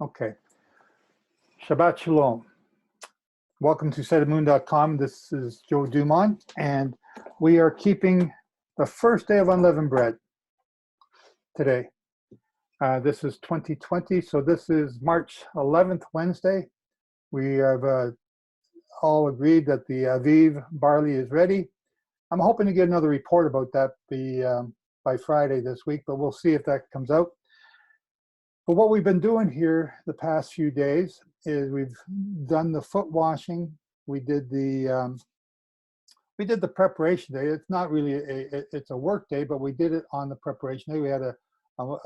Okay. Shabbat Shalom. Welcome to setofmoon.com. This is Joe Dumont, and we are keeping the first day of unleavened bread today. This is 2020, so this is March 11th, Wednesday. We have all agreed that the Aviv barley is ready. I'm hoping to get another report about that by Friday this week, but we'll see if that comes out. But what we've been doing here the past few days is we've done the foot washing. We did the preparation day. It's not really it's a work day, but we did it on the preparation day. We had a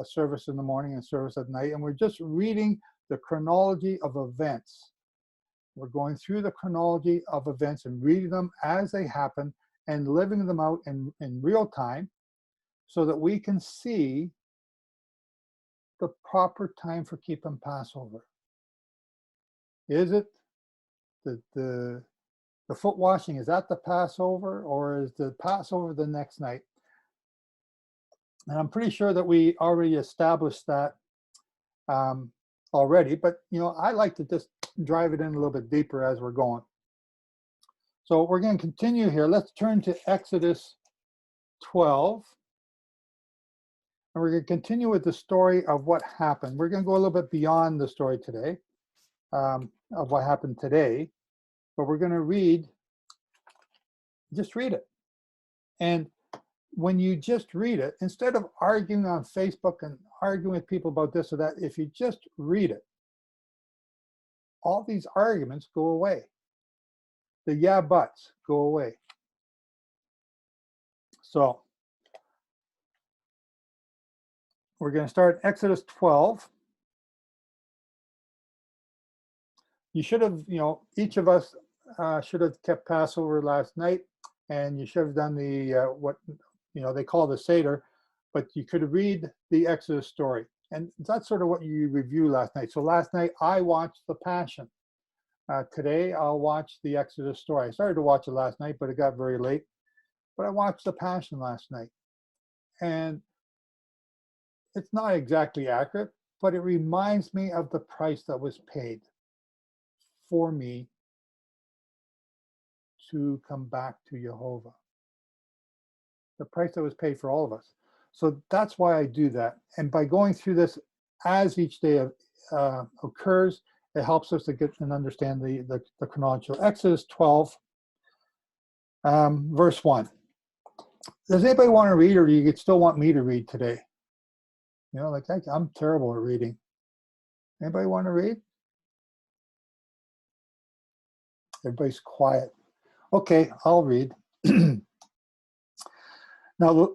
service in the morning and a service at night, and we're just reading the chronology of events. We're going through the chronology of events and reading them as they happen and living them out in real time so that we can see the proper time for keeping Passover. Is it the foot washing, is that the Passover, or is the Passover the next night? And I'm pretty sure that we already established that already, but I like to just drive it in a little bit deeper as we're going. So we're going to continue here. Let's turn to Exodus 12. And we're going to continue with the story of what happened. We're going to go a little bit beyond the story today, of what happened today, but we're going to just read it. And when you just read it, instead of arguing on Facebook and arguing with people about this or that, if you just read it, all these arguments go away. The yeah buts go away. So we're going to start Exodus 12. You should have, each of us should have kept Passover last night, and you should have done the, what, they call the Seder, but you could read the Exodus story. And that's sort of what you review last night. So last night I watched the Passion. Today I'll watch the Exodus story. I started to watch it last night, but it got very late. But I watched the Passion last night. And it's not exactly accurate, but it reminds me of the price that was paid for me to come back to Jehovah. The price that was paid for all of us. So that's why I do that. And by going through this as each day occurs, it helps us to get and understand the chronology. Exodus 12, verse 1. Does anybody want to read, or do you still want me to read today? I'm terrible at reading. Anybody want to read? Everybody's quiet. Okay, I'll read. Now,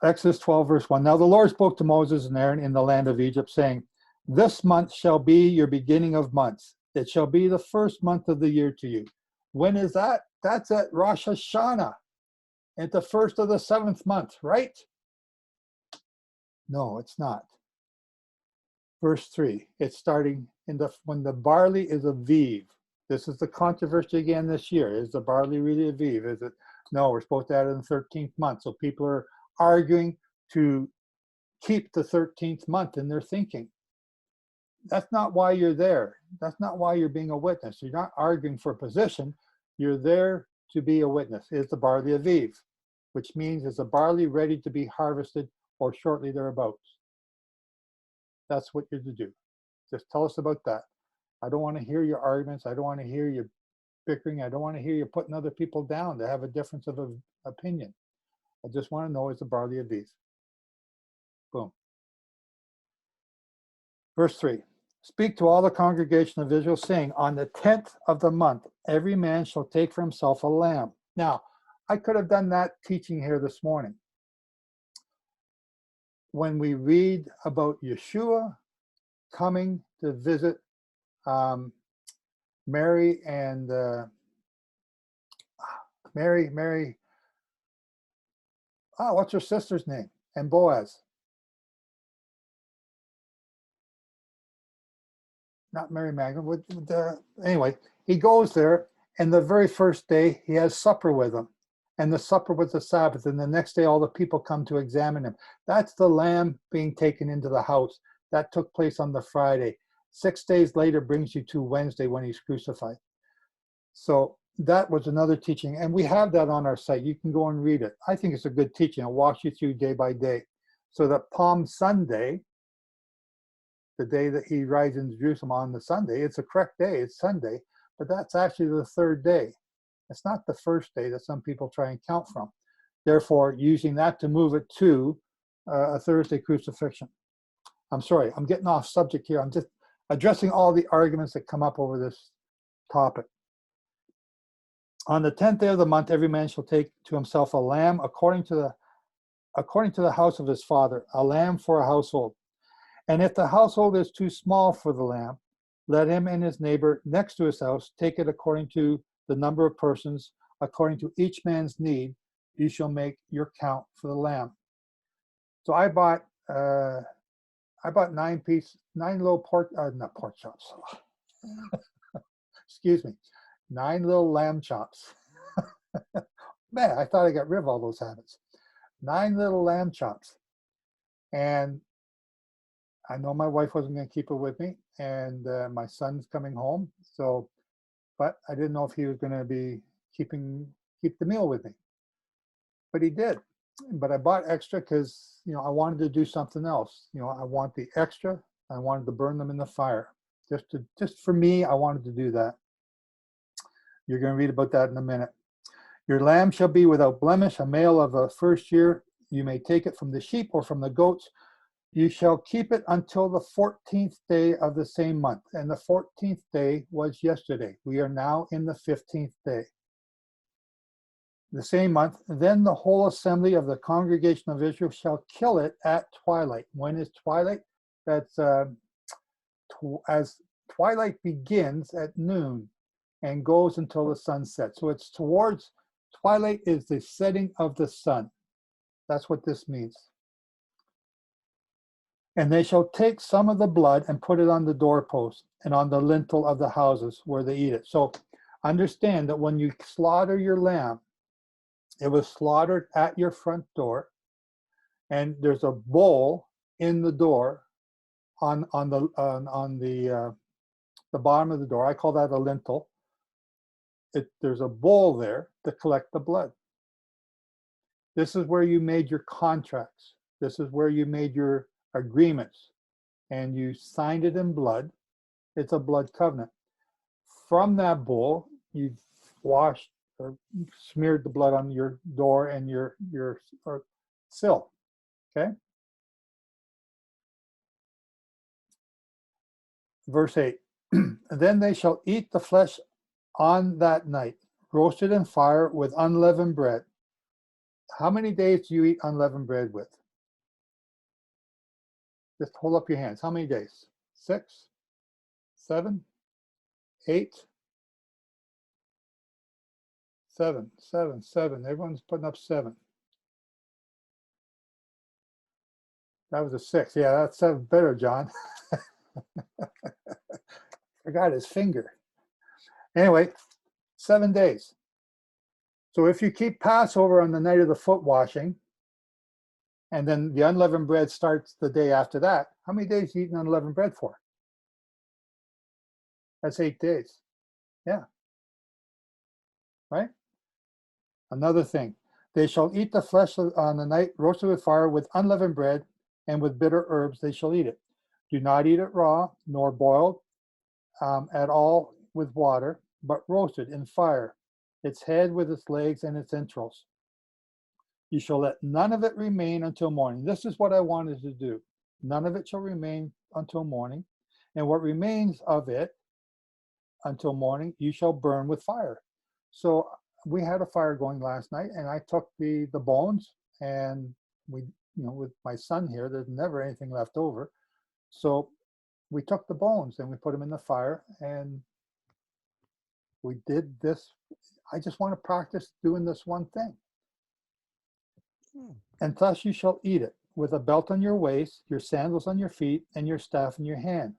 Exodus 12, verse 1. Now the Lord spoke to Moses and Aaron in the land of Egypt, saying, "This month shall be your beginning of months. It shall be the first month of the year to you." When is that? That's at Rosh Hashanah, at the first of the 7th month, right? No, it's not. Verse 3, it's starting when the barley is Aviv. This is the controversy again this year. Is the barley really Aviv? Is it? No, we're supposed to add it in the 13th month. So people are arguing to keep the 13th month in their thinking. That's not why you're there. That's not why you're being a witness. You're not arguing for a position. You're there to be a witness. Is the barley Aviv? Which means is the barley ready to be harvested or shortly thereabouts? That's what you're to do. Just tell us about that. I don't want to hear your arguments. I don't want to hear your bickering. I don't want to hear you putting other people down to have a difference of opinion. I just want to know, is the barley Aviv? Boom. Verse 3. Speak to all the congregation of Israel, saying, on the 10th of the month, every man shall take for himself a lamb. Now, I could have done that teaching here this morning. When we read about Yeshua coming to visit Mary and Mary, what's her sister's name? And Boaz. Not Mary Magdalene. Anyway, he goes there, and the very first day he has supper with them. And the supper was the Sabbath, and the next day all the people come to examine him. That's the lamb being taken into the house. That took place on the Friday. 6 days later brings you to Wednesday when he's crucified. So that was another teaching, and we have that on our site. You can go and read it. I think it's a good teaching. I'll walk you through day by day. So that Palm Sunday, the day that he rides into Jerusalem on the Sunday, it's a correct day, it's Sunday, but that's actually the third day. It's not the first day that some people try and count from. Therefore, using that to move it to a Thursday crucifixion. I'm sorry, I'm getting off subject here. I'm just addressing all the arguments that come up over this topic. On the 10th day of the month, every man shall take to himself a lamb according to the house of his father, a lamb for a household. And if the household is too small for the lamb, let him and his neighbor next to his house take it according to the number of persons, according to each man's need. You shall make your count for the lamb. So I bought 9 little not pork chops. Excuse me, 9 little lamb chops. Man, I thought I got rid of all those habits. 9 little lamb chops. And I know my wife wasn't going to keep it with me, and my son's coming home. So, but I didn't know if he was going to be keep the meal with me. But he did. But I bought extra because, you know, I wanted to do something else. You know, I want the extra. I wanted to burn them in the fire. Just for me, I wanted to do that. You're going to read about that in a minute. Your lamb shall be without blemish, a male of the first year. You may take it from the sheep or from the goats. You shall keep it until the 14th day of the same month. And the 14th day was yesterday. We are now in the 15th day. The same month, then the whole assembly of the congregation of Israel shall kill it at twilight. When is twilight? That's as twilight begins at noon and goes until the sun sets. So it's towards twilight is the setting of the sun. That's what this means. And they shall take some of the blood and put it on the doorpost and on the lintel of the houses where they eat it. So understand that when you slaughter your lamb, it was slaughtered at your front door, and there's a bowl in the door on the bottom of the door. I call that a lintel. There's a bowl there to collect the blood. This is where you made your contracts. This is where you made your agreements, and you signed it in blood. It's a blood covenant. From that bowl, you washed or smeared the blood on your door and your sill. Okay. Verse 8. Then they shall eat the flesh on that night, roasted in fire with unleavened bread. How many days do you eat unleavened bread with? Just hold up your hands. How many days? 6, 7, 8, 7. Everyone's putting up 7. That was a 6. Yeah, that's 7 better, John. Forgot his finger. Anyway, 7 days. So if you keep Passover on the night of the foot washing, and then the unleavened bread starts the day after that, how many days do you eat unleavened bread for? That's 8 days. Yeah. Right? Another thing, they shall eat the flesh on the night roasted with fire with unleavened bread, and with bitter herbs they shall eat it. Do not eat it raw, nor boiled at all with water, but roasted in fire, its head with its legs and its entrails. You shall let none of it remain until morning. This is what I wanted to do. None of it shall remain until morning, and what remains of it until morning you shall burn with fire. So we had a fire going last night, and I took the bones, and we, with my son here, there's never anything left over. So we took the bones and we put them in the fire, and we did this. I just want to practice doing this one thing. And thus you shall eat it, with a belt on your waist, your sandals on your feet, and your staff in your hand.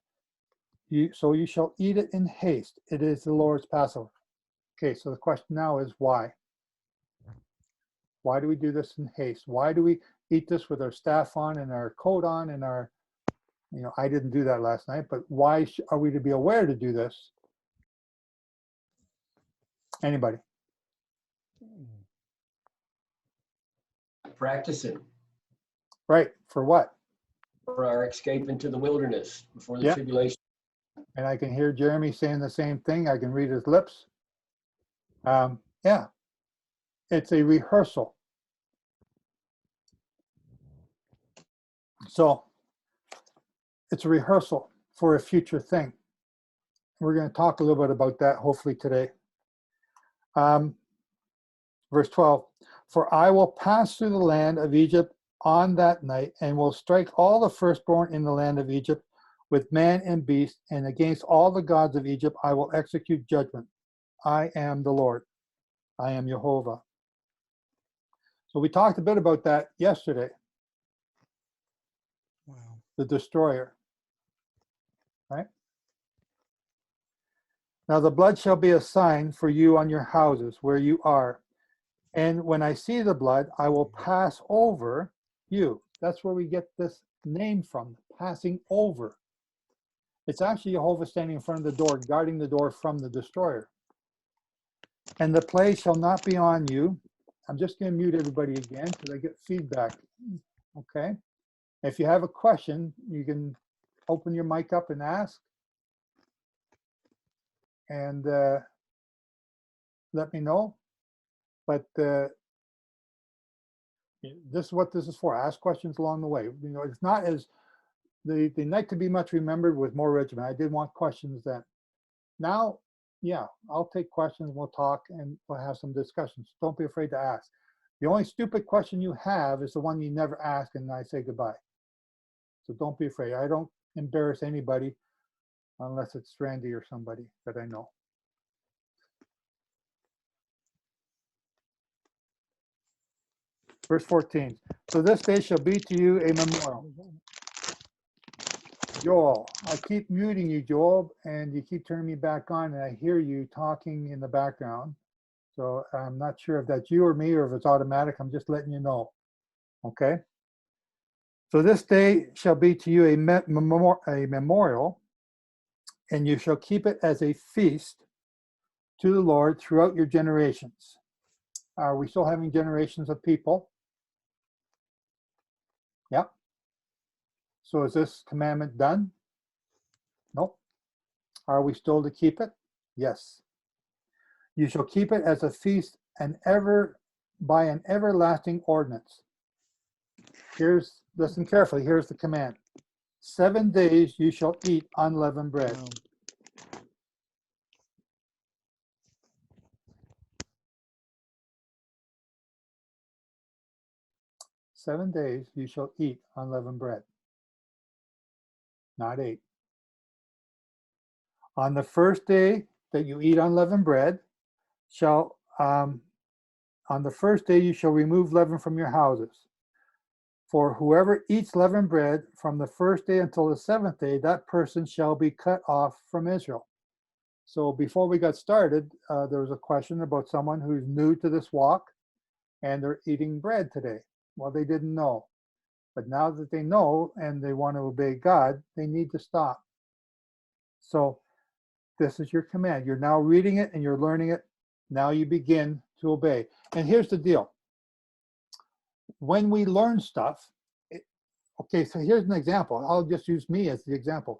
So you shall eat it in haste. It is the Lord's Passover. Okay, so the question now is why? Why do we do this in haste? Why do we eat this with our staff on and our coat on and our You know, I didn't do that last night, but why are we to be aware to do this? Anybody? Practicing Right. For what? for our escape into the wilderness before the Yeah. tribulation. And I can hear Jeremy saying the same thing. I can read his lips. Yeah. It's a rehearsal. So it's a rehearsal for a future thing. We're going to talk a little bit about that hopefully today. Verse 12, for I will pass through the land of Egypt on that night and will strike all the firstborn in the land of Egypt with man and beast, and against all the gods of Egypt I will execute judgment. I am the Lord. I am Jehovah. So we talked a bit about that yesterday. Wow. The destroyer. Right? Now the blood shall be a sign for you on your houses where you are. And when I see the blood, I will pass over you. That's where we get this name from, passing over. It's actually Jehovah standing in front of the door, guarding the door from the destroyer. And the plague shall not be on you. I'm just going to mute everybody again because I get feedback. Okay? If you have a question, you can open your mic up and ask. And let me know. But this is what this is for. Ask questions along the way. You know, it's not as the night to be much remembered with more regiment. I did want questions then. Now, yeah, I'll take questions. We'll talk and we'll have some discussions. Don't be afraid to ask. The only stupid question you have is the one you never ask, and I say goodbye. So don't be afraid. I don't embarrass anybody unless it's Randy or somebody that I know. Verse 14. So this day shall be to you a memorial. Joel, I keep muting you, Joel, and you keep turning me back on, and I hear you talking in the background. So I'm not sure if that's you or me or if it's automatic. I'm just letting you know. Okay? So this day shall be to you a memorial, and you shall keep it as a feast to the Lord throughout your generations. Are we still having generations of people? Yep. So is this commandment done? Nope. Are we still to keep it? Yes. You shall keep it as a feast by an everlasting ordinance. Listen carefully, here's the command. 7 days you shall eat unleavened bread. Wow. 7 days you shall eat unleavened bread. Not 8. On the first day that you eat unleavened bread, on the first day you shall remove leaven from your houses. For whoever eats leavened bread from the first day until the 7th day, that person shall be cut off from Israel. So before we got started, there was a question about someone who's new to this walk and they're eating bread today. Well, they didn't know. But now that they know and they want to obey God, they need to stop. So this is your command. You're now reading it and you're learning it. Now you begin to obey. And here's the deal. When we learn stuff, okay, so here's an example. I'll just use me as the example.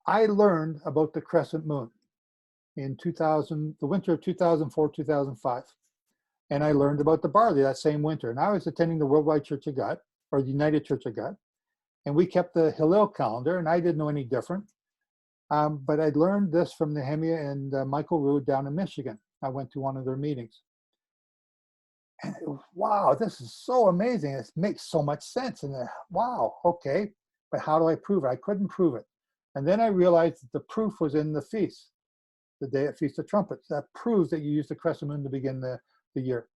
I learned about the crescent moon in the winter of 2004, 2005. And I learned about the barley that same winter. And I was attending the Worldwide Church of God, or the United Church of God. And we kept the Hillel calendar, and I didn't know any different. But I learned this from Nehemiah and Michael Rood down in Michigan. I went to one of their meetings. And it was, wow, this is so amazing. It makes so much sense. And wow, okay, but how do I prove it? I couldn't prove it. And then I realized that the proof was in the feast, the day at Feast of Trumpets. That proves that you use the crescent moon to begin the year.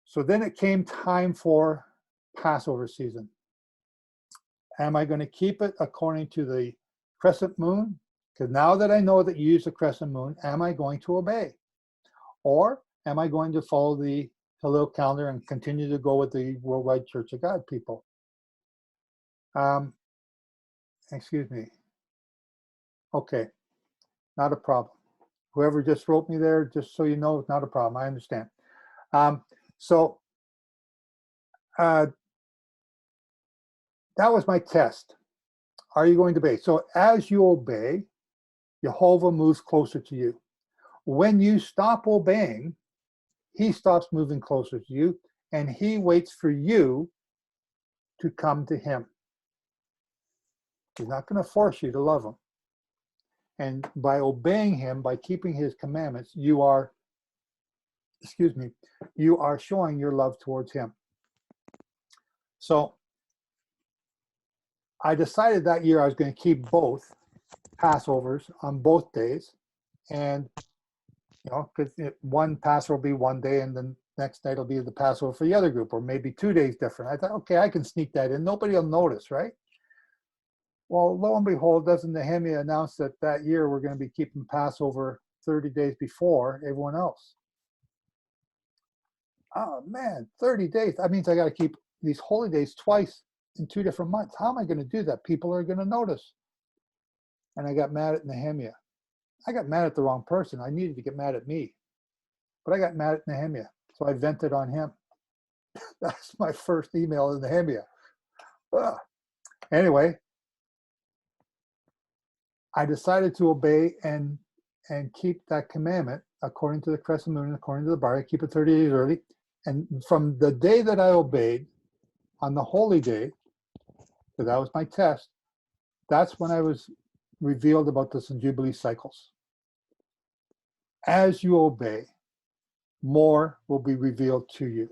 So then it came time for Passover season. Am I going to keep it according to the crescent moon? Because now that I know that you use the crescent moon, am I going to obey? Or am I going to follow the Hillel calendar and continue to go with the Worldwide Church of God people? excuse me. Okay, not a problem. Whoever just wrote me there, just so you know, it's not a problem. I understand. So that was my test. Are you going to obey? So as you obey, Jehovah moves closer to you. When you stop obeying, he stops moving closer to you, and he waits for you to come to him. He's not going to force you to love him. And by obeying him, by keeping his commandments, you are showing your love towards him. So I decided that year I was going to keep both Passovers on both days. And, because one Passover will be one day and the next night will be the Passover for the other group, or maybe 2 days different. I thought, okay, I can sneak that in. Nobody will notice, right? Well, lo and behold, doesn't Nehemiah announce that year we're going to be keeping Passover 30 days before everyone else? Oh man, 30 days. That means I got to keep these holy days twice in 2 different months. How am I going to do that? People are going to notice. And I got mad at Nehemiah. I got mad at the wrong person. I needed to get mad at me. But I got mad at Nehemiah. So I vented on him. That's my first email to Nehemiah. Ugh. Anyway, I decided to obey and keep that commandment according to the crescent moon, according to the bar. I keep it 30 days early. And from the day that I obeyed, on the holy day, because that was my test, that's when I was revealed about this in Jubilee cycles. As you obey, more will be revealed to you.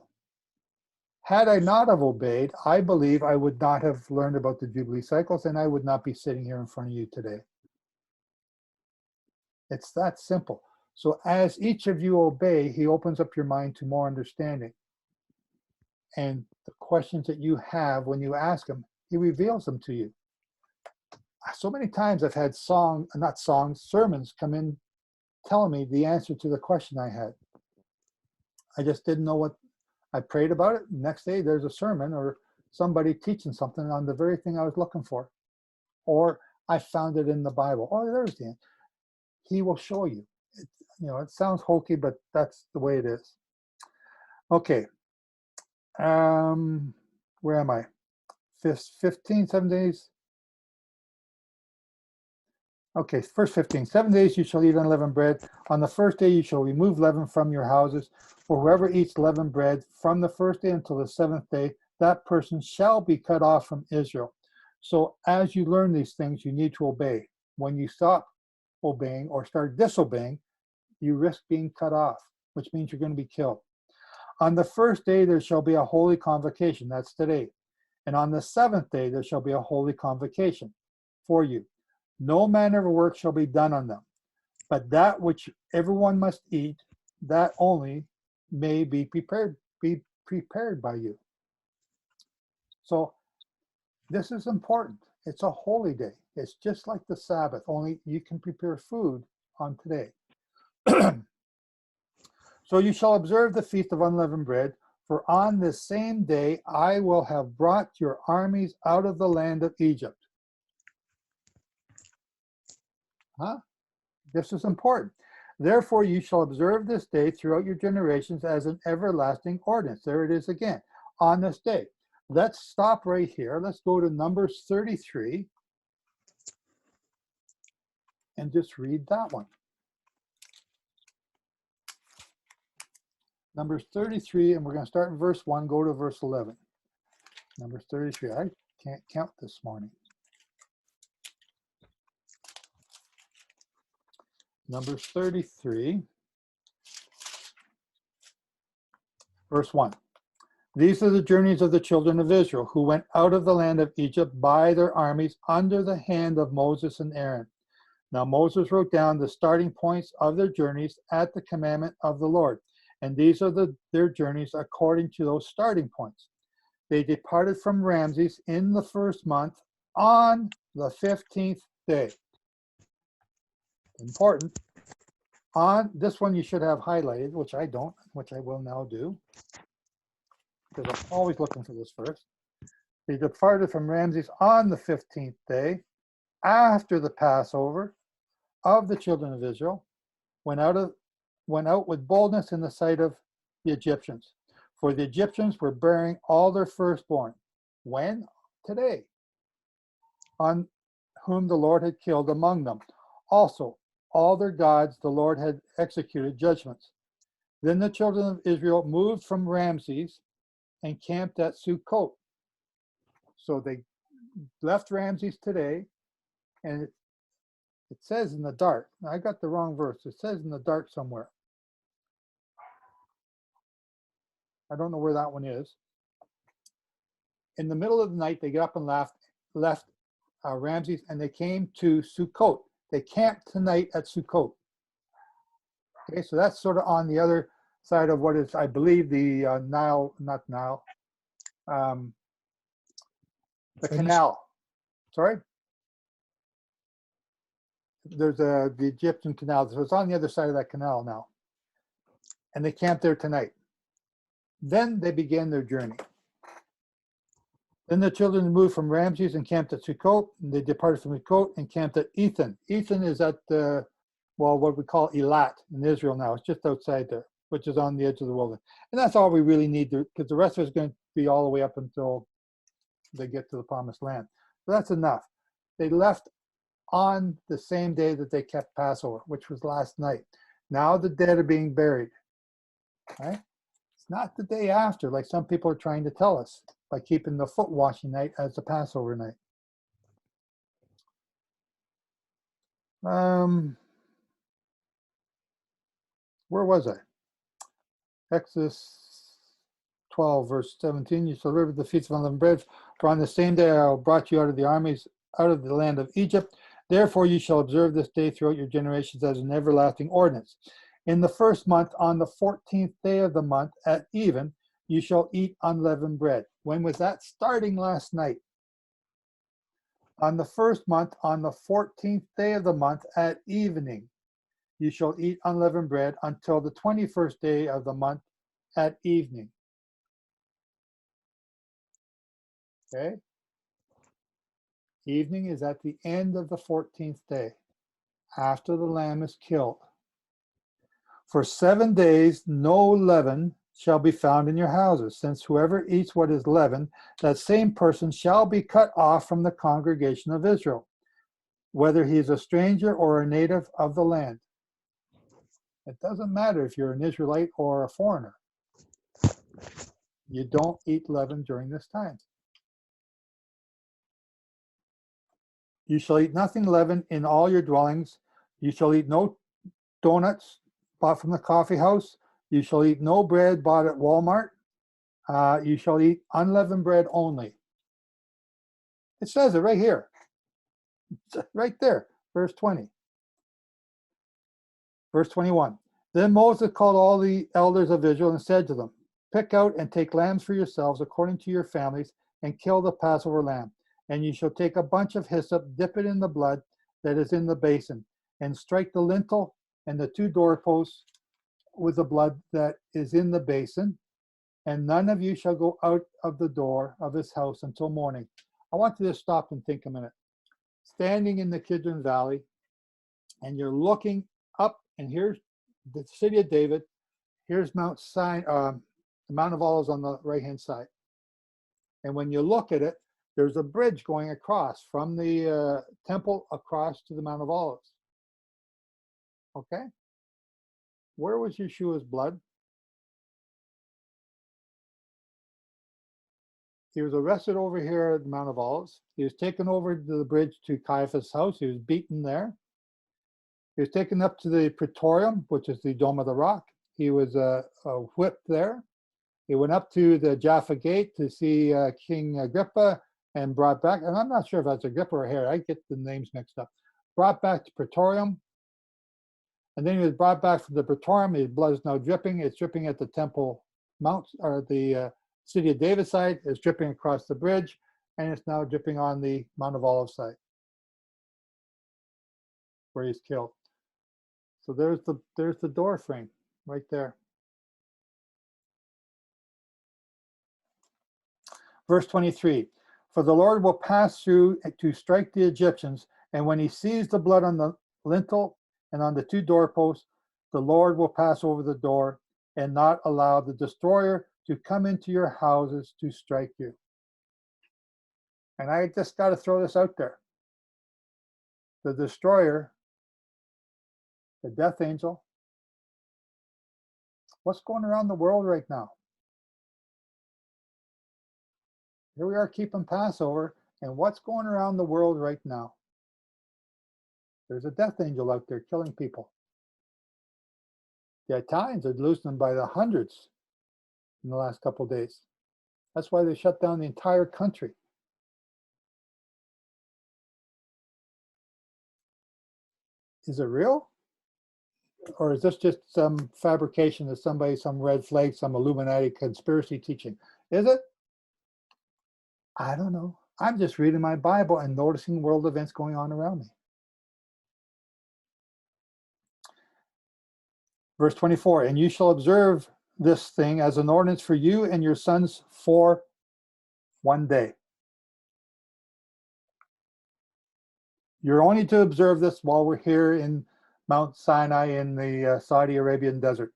Had I not have obeyed, I believe I would not have learned about the Jubilee cycles, and I would not be sitting here in front of you today. It's that simple. So as each of you obey, he opens up your mind to more understanding. And the questions that you have when you ask him, he reveals them to you. So many times I've had sermons come in telling me the answer to the question I had. I just didn't know what. I prayed about it. Next day there's a sermon or somebody teaching something on the very thing I was looking for. Or I found it in the Bible. Oh, there's the answer. He will show you. It sounds hokey, but that's the way it is. Okay. Where am I? 15, 7 days. Okay, verse 15. 7 days you shall eat unleavened bread. On the first day you shall remove leaven from your houses. For whoever eats leavened bread from the first day until the 7th day, that person shall be cut off from Israel. So as you learn these things, you need to obey. When you stop obeying or start disobeying, you risk being cut off, which means you're going to be killed. On the first day there shall be a holy convocation. That's today. And on the 7th day there shall be a holy convocation for you. No manner of work shall be done on them, but that which everyone must eat, that only may be prepared by you. So this is important. It's a holy day. It's just like the Sabbath, only you can prepare food on today. So you shall observe the feast of unleavened bread, for on this same day I will have brought your armies out of the land of Egypt. This is important. Therefore you shall observe this day throughout your generations as an everlasting ordinance. There it is again, on this day. Let's stop right here. Let's go to Numbers 33 and just read that one. Numbers 33, and we're going to start in verse 1, go to verse 11. Numbers 33. I can't count this morning. Numbers 33, verse 1. These are the journeys of the children of Israel who went out of the land of Egypt by their armies under the hand of Moses and Aaron. Now Moses wrote down the starting points of their journeys at the commandment of the Lord. And these are their journeys according to those starting points. They departed from Rameses in the first month on the 15th day. Important. On this one you should have highlighted, which I don't, which I will now do, because I'm always looking for this verse. They departed from Rameses on the 15th day. after the Passover of the children of Israel went out with boldness in the sight of the Egyptians. For the Egyptians were bearing all their firstborn. When? Today. On whom the Lord had killed among them. Also, all their gods the Lord had executed judgments. Then the children of Israel moved from Rameses and camped at Sukkot. So they left Rameses today, and it says in the dark. I got the wrong verse. It says in the dark somewhere. I don't know where that one is. In the middle of the night, they got up and left Rameses, and they came to Sukkot. They camped tonight at Sukkot. Okay, so that's sort of on the other side of what is, I believe, the the canal. Sorry? There's the Egyptian canal. So it's on the other side of that canal now. And they camped there tonight. Then they began their journey. Then the children moved from Rameses and camped at Sukkot. And they departed from Sukkot and camped at Ethan. Ethan is at what we call Alot in Israel now. It's just outside there, which is on the edge of the wilderness. And that's all we really need, because the rest of it's going to be all the way up until they get to the promised land. So that's enough. They left on the same day that they kept Passover, which was last night. Now the dead are being buried. Right? It's not the day after, like some people are trying to tell us, by keeping the foot washing night as the Passover night. Where was I? Exodus 12, verse 17. You shall remember the feast of unleavened bread, for on the same day I brought you out of the armies, out of the land of Egypt. Therefore you shall observe this day throughout your generations as an everlasting ordinance. In the first month, on the 14th day of the month, at even, you shall eat unleavened bread. When was that? Starting last night. On the first month, on the 14th day of the month, at evening, you shall eat unleavened bread until the 21st day of the month at evening. Okay? Evening is at the end of the 14th day, after the lamb is killed. For 7 days no leaven shall be found in your houses, since whoever eats what is leavened, that same person shall be cut off from the congregation of Israel, whether he is a stranger or a native of the land. It doesn't matter if you're an Israelite or a foreigner. You don't eat leaven during this time. You shall eat nothing leavened in all your dwellings. You shall eat no donuts bought from the coffee house. You shall eat no bread bought at Walmart. You shall eat unleavened bread only. It says it right here. It's right there, verse 20. Verse 21. Then Moses called all the elders of Israel and said to them, pick out and take lambs for yourselves according to your families, and kill the Passover lamb. And you shall take a bunch of hyssop, dip it in the blood that is in the basin, and strike the lintel and the 2 doorposts with the blood that is in the basin. And none of you shall go out of the door of his house until morning. I want you to stop and think a minute. Standing in the Kidron Valley, and you're looking up, and here's the city of David. Here's Mount Sinai, the Mount of Olives on the right-hand side. And when you look at it, there's a bridge going across from the temple across to the Mount of Olives. Okay? Where was Yeshua's blood? He was arrested over here at the Mount of Olives. He was taken over to the bridge to Caiaphas' house. He was beaten there. He was taken up to the Praetorium, which is the Dome of the Rock. He was whipped there. He went up to the Jaffa Gate to see King Agrippa and brought back, and I'm not sure if that's Agrippa or Herod, I get the names mixed up. Brought back to Praetorium, and then he was brought back from the Praetorium. His blood is now dripping. It's dripping at the Temple Mount, or the City of David side. It's dripping across the bridge, and it's now dripping on the Mount of Olives side, where he's killed. So there's the door frame right there. Verse 23, for the Lord will pass through to strike the Egyptians, And when he sees the blood on the lintel and on the two doorposts, the Lord will pass over the door and not allow the destroyer to come into your houses to strike you. And I just got to throw this out there. The destroyer, the death angel, what's going around the world right now? Here we are keeping Passover, and what's going around the world right now? There's a death angel out there killing people. The Italians are losing them by the hundreds in the last couple of days. That's why they shut down the entire country. Is it real? Or is this just some fabrication of somebody, some red flag, some Illuminati conspiracy teaching? Is it? I don't know. I'm just reading my Bible and noticing world events going on around me. Verse 24, and you shall observe this thing as an ordinance for you and your sons for one day. You're only to observe this while we're here in Mount Sinai in the Saudi Arabian desert.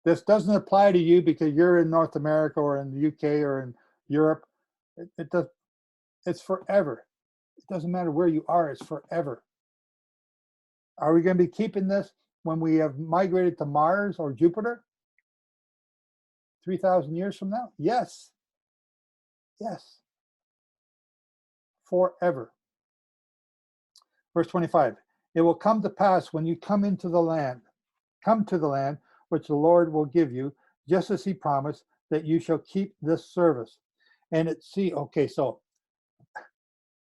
This doesn't apply to you because you're in North America or in the UK or in Europe. It's forever. It doesn't matter where you are, it's forever. Are we going to be keeping this when we have migrated to Mars or Jupiter? 3,000 years from now? Yes. Yes. Forever. Verse 25, it will come to pass when you come to the land which the Lord will give you, just as he promised, that you shall keep this service. And okay, so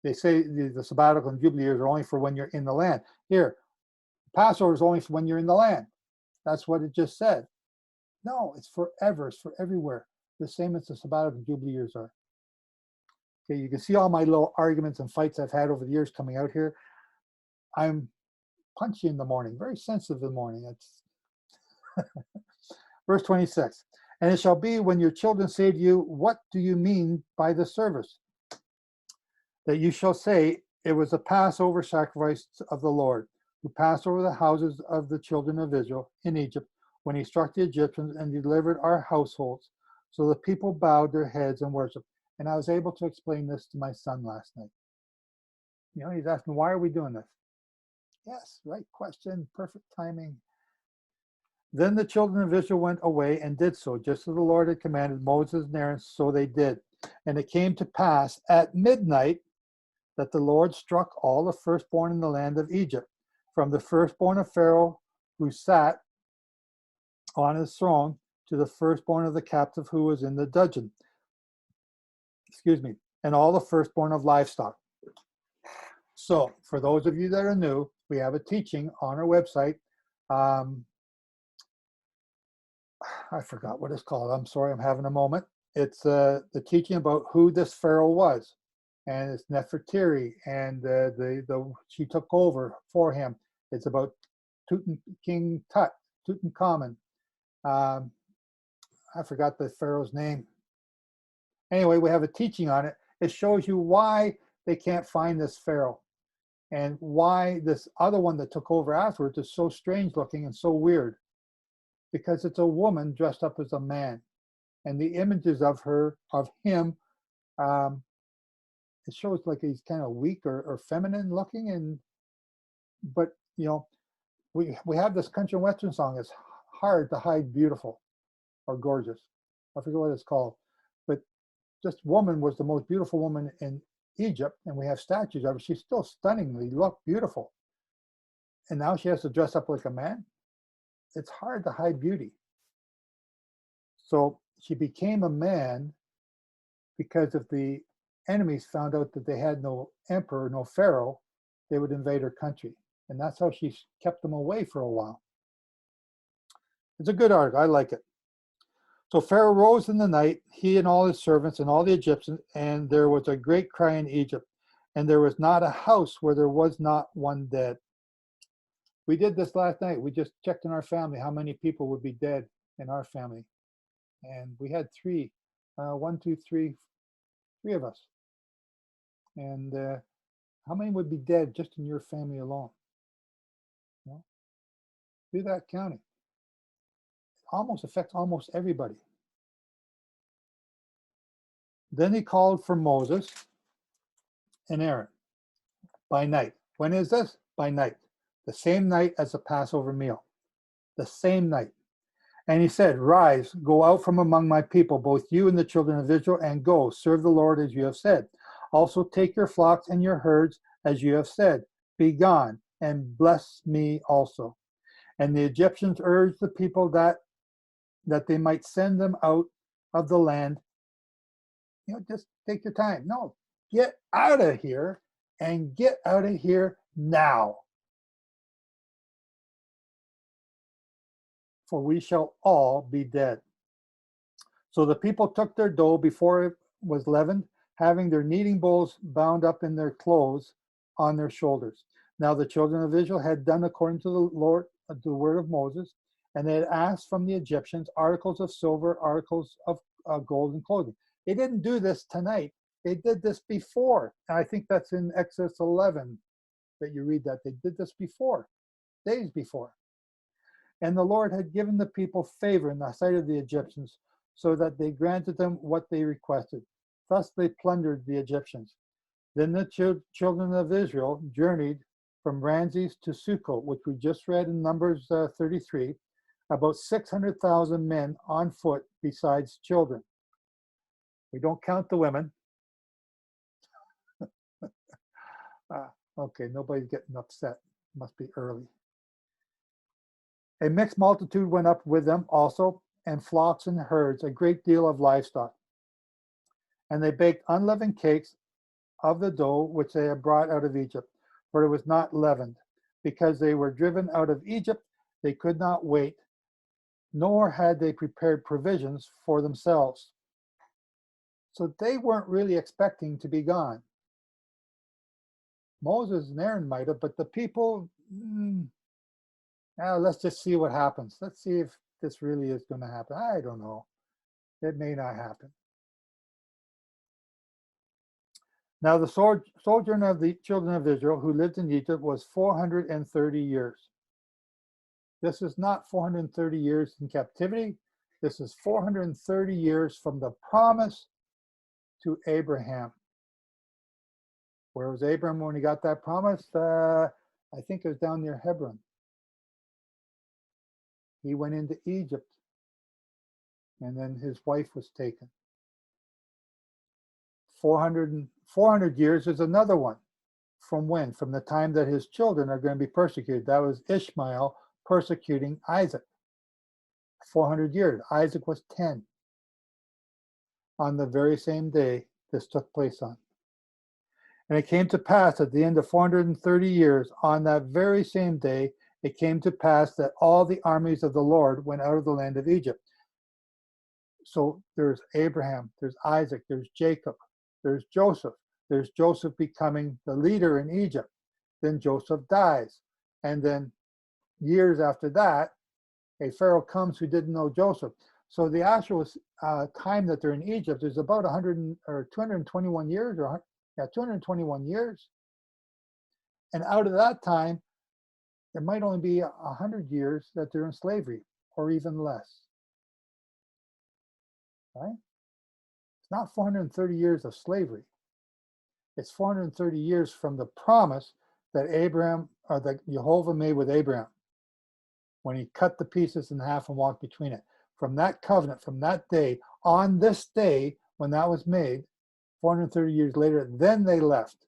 they say the sabbatical and jubilee years are only for when you're in the land. Here, Passover is only for when you're in the land. That's what it just said. No, it's forever. It's for everywhere. The same as the sabbatical and jubilee years are. Okay, you can see all my little arguments and fights I've had over the years coming out here. I'm punchy in the morning, very sensitive in the morning. It's Verse 26, and it shall be when your children say to you, what do you mean by the service? That you shall say, it was a Passover sacrifice of the Lord, who passed over the houses of the children of Israel in Egypt, when he struck the Egyptians and delivered our households. So the people bowed their heads and worshiped. And I was able to explain this to my son last night. You know, he's asking, why are we doing this? Yes, right question, perfect timing. Then the children of Israel went away and did so, just as the Lord had commanded Moses and Aaron, so they did. And it came to pass at midnight that the Lord struck all the firstborn in the land of Egypt, from the firstborn of Pharaoh who sat on his throne to the firstborn of the captive who was in the dungeon. And all the firstborn of livestock. So, for those of you that are new, we have a teaching on our website. I forgot what it's called. I'm sorry, I'm having a moment. It's the teaching about who this Pharaoh was, and it's Nefertiti, and she took over for him. It's about King Tut, Tutankhamun. I forgot the Pharaoh's name. Anyway, we have a teaching on it. It shows you why they can't find this Pharaoh, and why this other one that took over afterwards is so strange looking and so weird. Because it's a woman dressed up as a man, and the images of him, it shows like he's kind of weak or feminine looking, but you know, we have this country and western song. It's hard to hide beautiful or gorgeous. I forget what it's called, but this woman was the most beautiful woman in Egypt, and we have statues of her. She's still stunningly beautiful, and now she has to dress up like a man. It's hard to hide beauty. So she became a man because if the enemies found out that they had no emperor, no pharaoh, they would invade her country. And that's how she kept them away for a while. It's a good article. I like it. So Pharaoh rose in the night, he and all his servants and all the Egyptians, and there was a great cry in Egypt. And there was not a house where there was not one dead. We did this last night. We just checked in our family how many people would be dead in our family. And we had three of us. And how many would be dead just in your family alone? You know, do that counting. It almost affects almost everybody. Then he called for Moses and Aaron by night. When is this? By night. The same night as the Passover meal. The same night. And he said, rise, go out from among my people, both you and the children of Israel, and go, serve the Lord as you have said. Also take your flocks and your herds as you have said. Be gone, and bless me also. And the Egyptians urged the people that they might send them out of the land. Just take your time. No, get out of here, and get out of here now. For we shall all be dead. So the people took their dough before it was leavened, having their kneading bowls bound up in their clothes on their shoulders. Now the children of Israel had done according to the word of Moses, and they had asked from the Egyptians articles of silver, articles of gold and clothing. They didn't do this tonight. They did this before. And I think that's in Exodus 11 that you read that. They did this before, days before. And the Lord had given the people favor in the sight of the Egyptians, so that they granted them what they requested. Thus they plundered the Egyptians. Then the children of Israel journeyed from Rameses to Sukkot, which we just read in Numbers 33, about 600,000 men on foot besides children. We don't count the women. Okay, nobody's getting upset. Must be early. A mixed multitude went up with them also, and flocks and herds, a great deal of livestock. And they baked unleavened cakes of the dough which they had brought out of Egypt, for it was not leavened. Because they were driven out of Egypt, they could not wait, nor had they prepared provisions for themselves. So they weren't really expecting to be gone. Moses and Aaron might have, but the people, let's just see what happens. Let's see if this really is going to happen. I don't know. It may not happen. Now the sojourn of the children of Israel who lived in Egypt was 430 years. This is not 430 years in captivity. This is 430 years from the promise to Abraham. Where was Abraham when he got that promise? I think it was down near Hebron. He went into Egypt, and then his wife was taken. 400 years is another one. From when? From the time that his children are going to be persecuted. That was Ishmael persecuting Isaac. 400 years. Isaac was 10. On the very same day this took place on. And it came to pass at the end of 430 years, on that very same day, it came to pass that all the armies of the Lord went out of the land of Egypt. So there's Abraham, there's Isaac, there's Jacob, there's Joseph. There's Joseph becoming the leader in Egypt. Then Joseph dies. And then years after that, a Pharaoh comes who didn't know Joseph. So the actual time that they're in Egypt is about 221 years, 221 years. And out of that time, there might only be 100 years that they're in slavery, or even less. Right? It's not 430 years of slavery. It's 430 years from the promise that Abraham, or that Jehovah made with Abraham, when he cut the pieces in half and walked between it. From that covenant, from that day, on this day when that was made, 430 years later, then they left.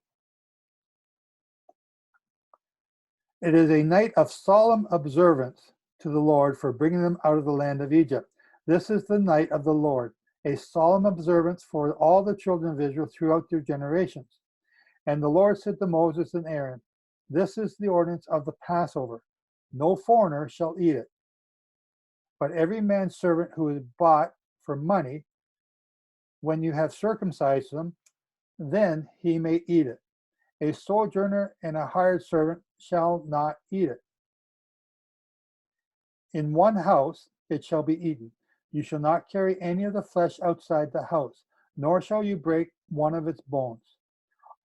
It is a night of solemn observance to the Lord for bringing them out of the land of Egypt. This is the night of the Lord, a solemn observance for all the children of Israel throughout their generations. And the Lord said to Moses and Aaron, this is the ordinance of the Passover. No foreigner shall eat it. But every man's servant who is bought for money, when you have circumcised them, then he may eat it. A sojourner and a hired servant shall not eat it. In one house it shall be eaten. You shall not carry any of the flesh outside the house, nor shall you break one of its bones.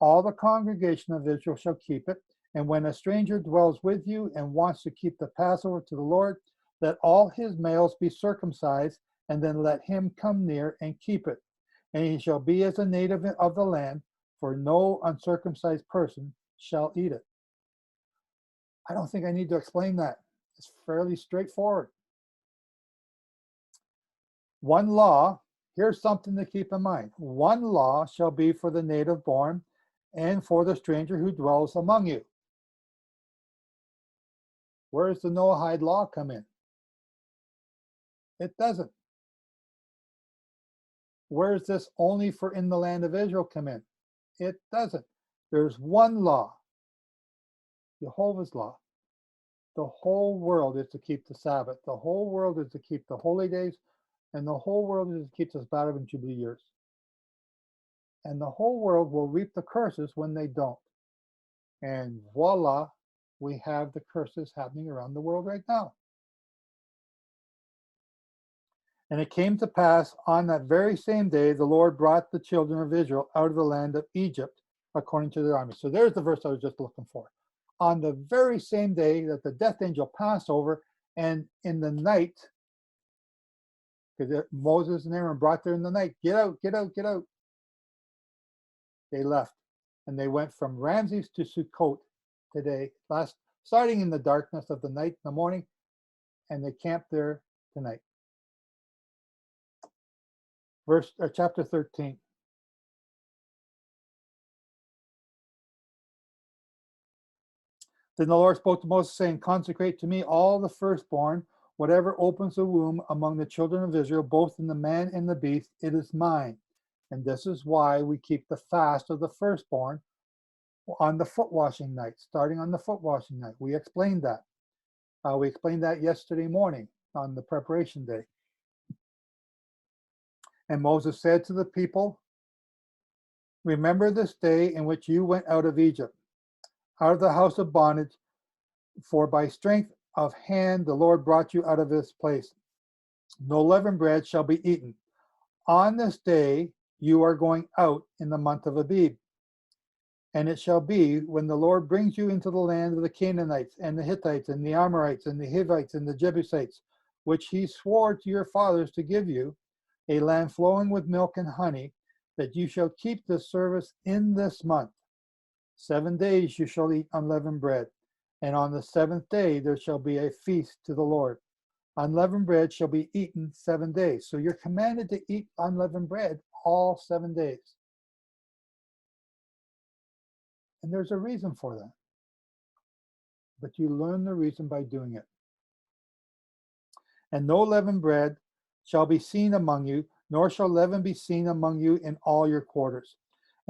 All the congregation of Israel shall keep it. And when a stranger dwells with you and wants to keep the Passover to the Lord, let all his males be circumcised, and then let him come near and keep it. And he shall be as a native of the land, for no uncircumcised person shall eat it. I don't think I need to explain that. It's fairly straightforward. One law, here's something to keep in mind. One law shall be for the native born and for the stranger who dwells among you. Where does the Noahide law come in? It doesn't. Where does this only for in the land of Israel come in? It doesn't. There's one law, Jehovah's law. The whole world is to keep the Sabbath. The whole world is to keep the holy days, and the whole world is to keep the Sabbath and Jubilee years. And the whole world will reap the curses when they don't. And voila, we have the curses happening around the world right now. And it came to pass on that very same day, the Lord brought the children of Israel out of the land of Egypt according to their armies. So there's the verse I was just looking for. On the very same day that the death angel passed over, and in the night, because Moses and Aaron brought there in the night, get out, get out, get out. They left, and they went from Rameses to Sukkot today, starting in the darkness of the night in the morning, and they camped there tonight. Chapter 13. Then the Lord spoke to Moses, saying, consecrate to me all the firstborn, whatever opens the womb among the children of Israel, both in the man and the beast, it is mine. And this is why we keep the fast of the firstborn on the foot washing night, starting on the foot washing night. We explained that. We explained that yesterday morning on the preparation day. And Moses said to the people, remember this day in which you went out of Egypt, out of the house of bondage, for by strength of hand the Lord brought you out of this place. No leavened bread shall be eaten. On this day you are going out in the month of Abib. And it shall be, when the Lord brings you into the land of the Canaanites and the Hittites and the Amorites and the Hivites and the Jebusites, which he swore to your fathers to give you, a land flowing with milk and honey, that you shall keep this service in this month. 7 days you shall eat unleavened bread, and on the seventh day there shall be a feast to the Lord. Unleavened bread shall be eaten 7 days. So you're commanded to eat unleavened bread all 7 days. And there's a reason for that. But you learn the reason by doing it. And no leavened bread shall be seen among you, nor shall leaven be seen among you in all your quarters.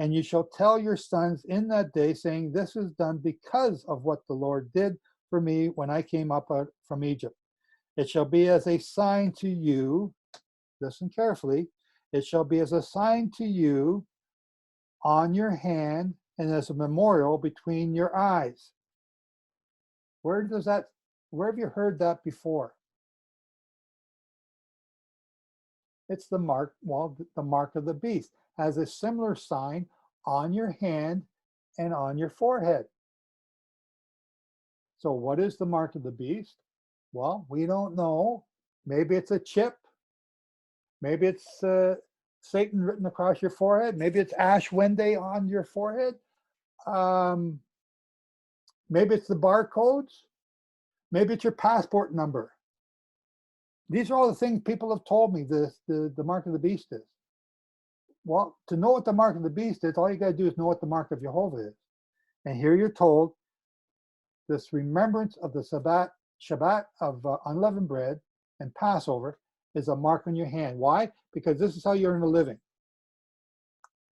And you shall tell your sons in that day, saying, this is done because of what the Lord did for me when I came up from Egypt. It shall be as a sign to you, listen carefully, it shall be as a sign to you on your hand and as a memorial between your eyes. Where have you heard that before? It's the mark, the mark of the beast has a similar sign on your hand and on your forehead. So what is the mark of the beast? Well, we don't know. Maybe it's a chip. Maybe it's Satan written across your forehead. Maybe it's Ash Wednesday on your forehead. Maybe it's the barcodes. Maybe it's your passport number. These are all the things people have told me the mark of the beast is. Well, to know what the mark of the beast is, all you got to do is know what the mark of Jehovah is. And here you're told this remembrance of the Shabbat of unleavened bread and Passover is a mark on your hand. Why? Because this is how you earn a living.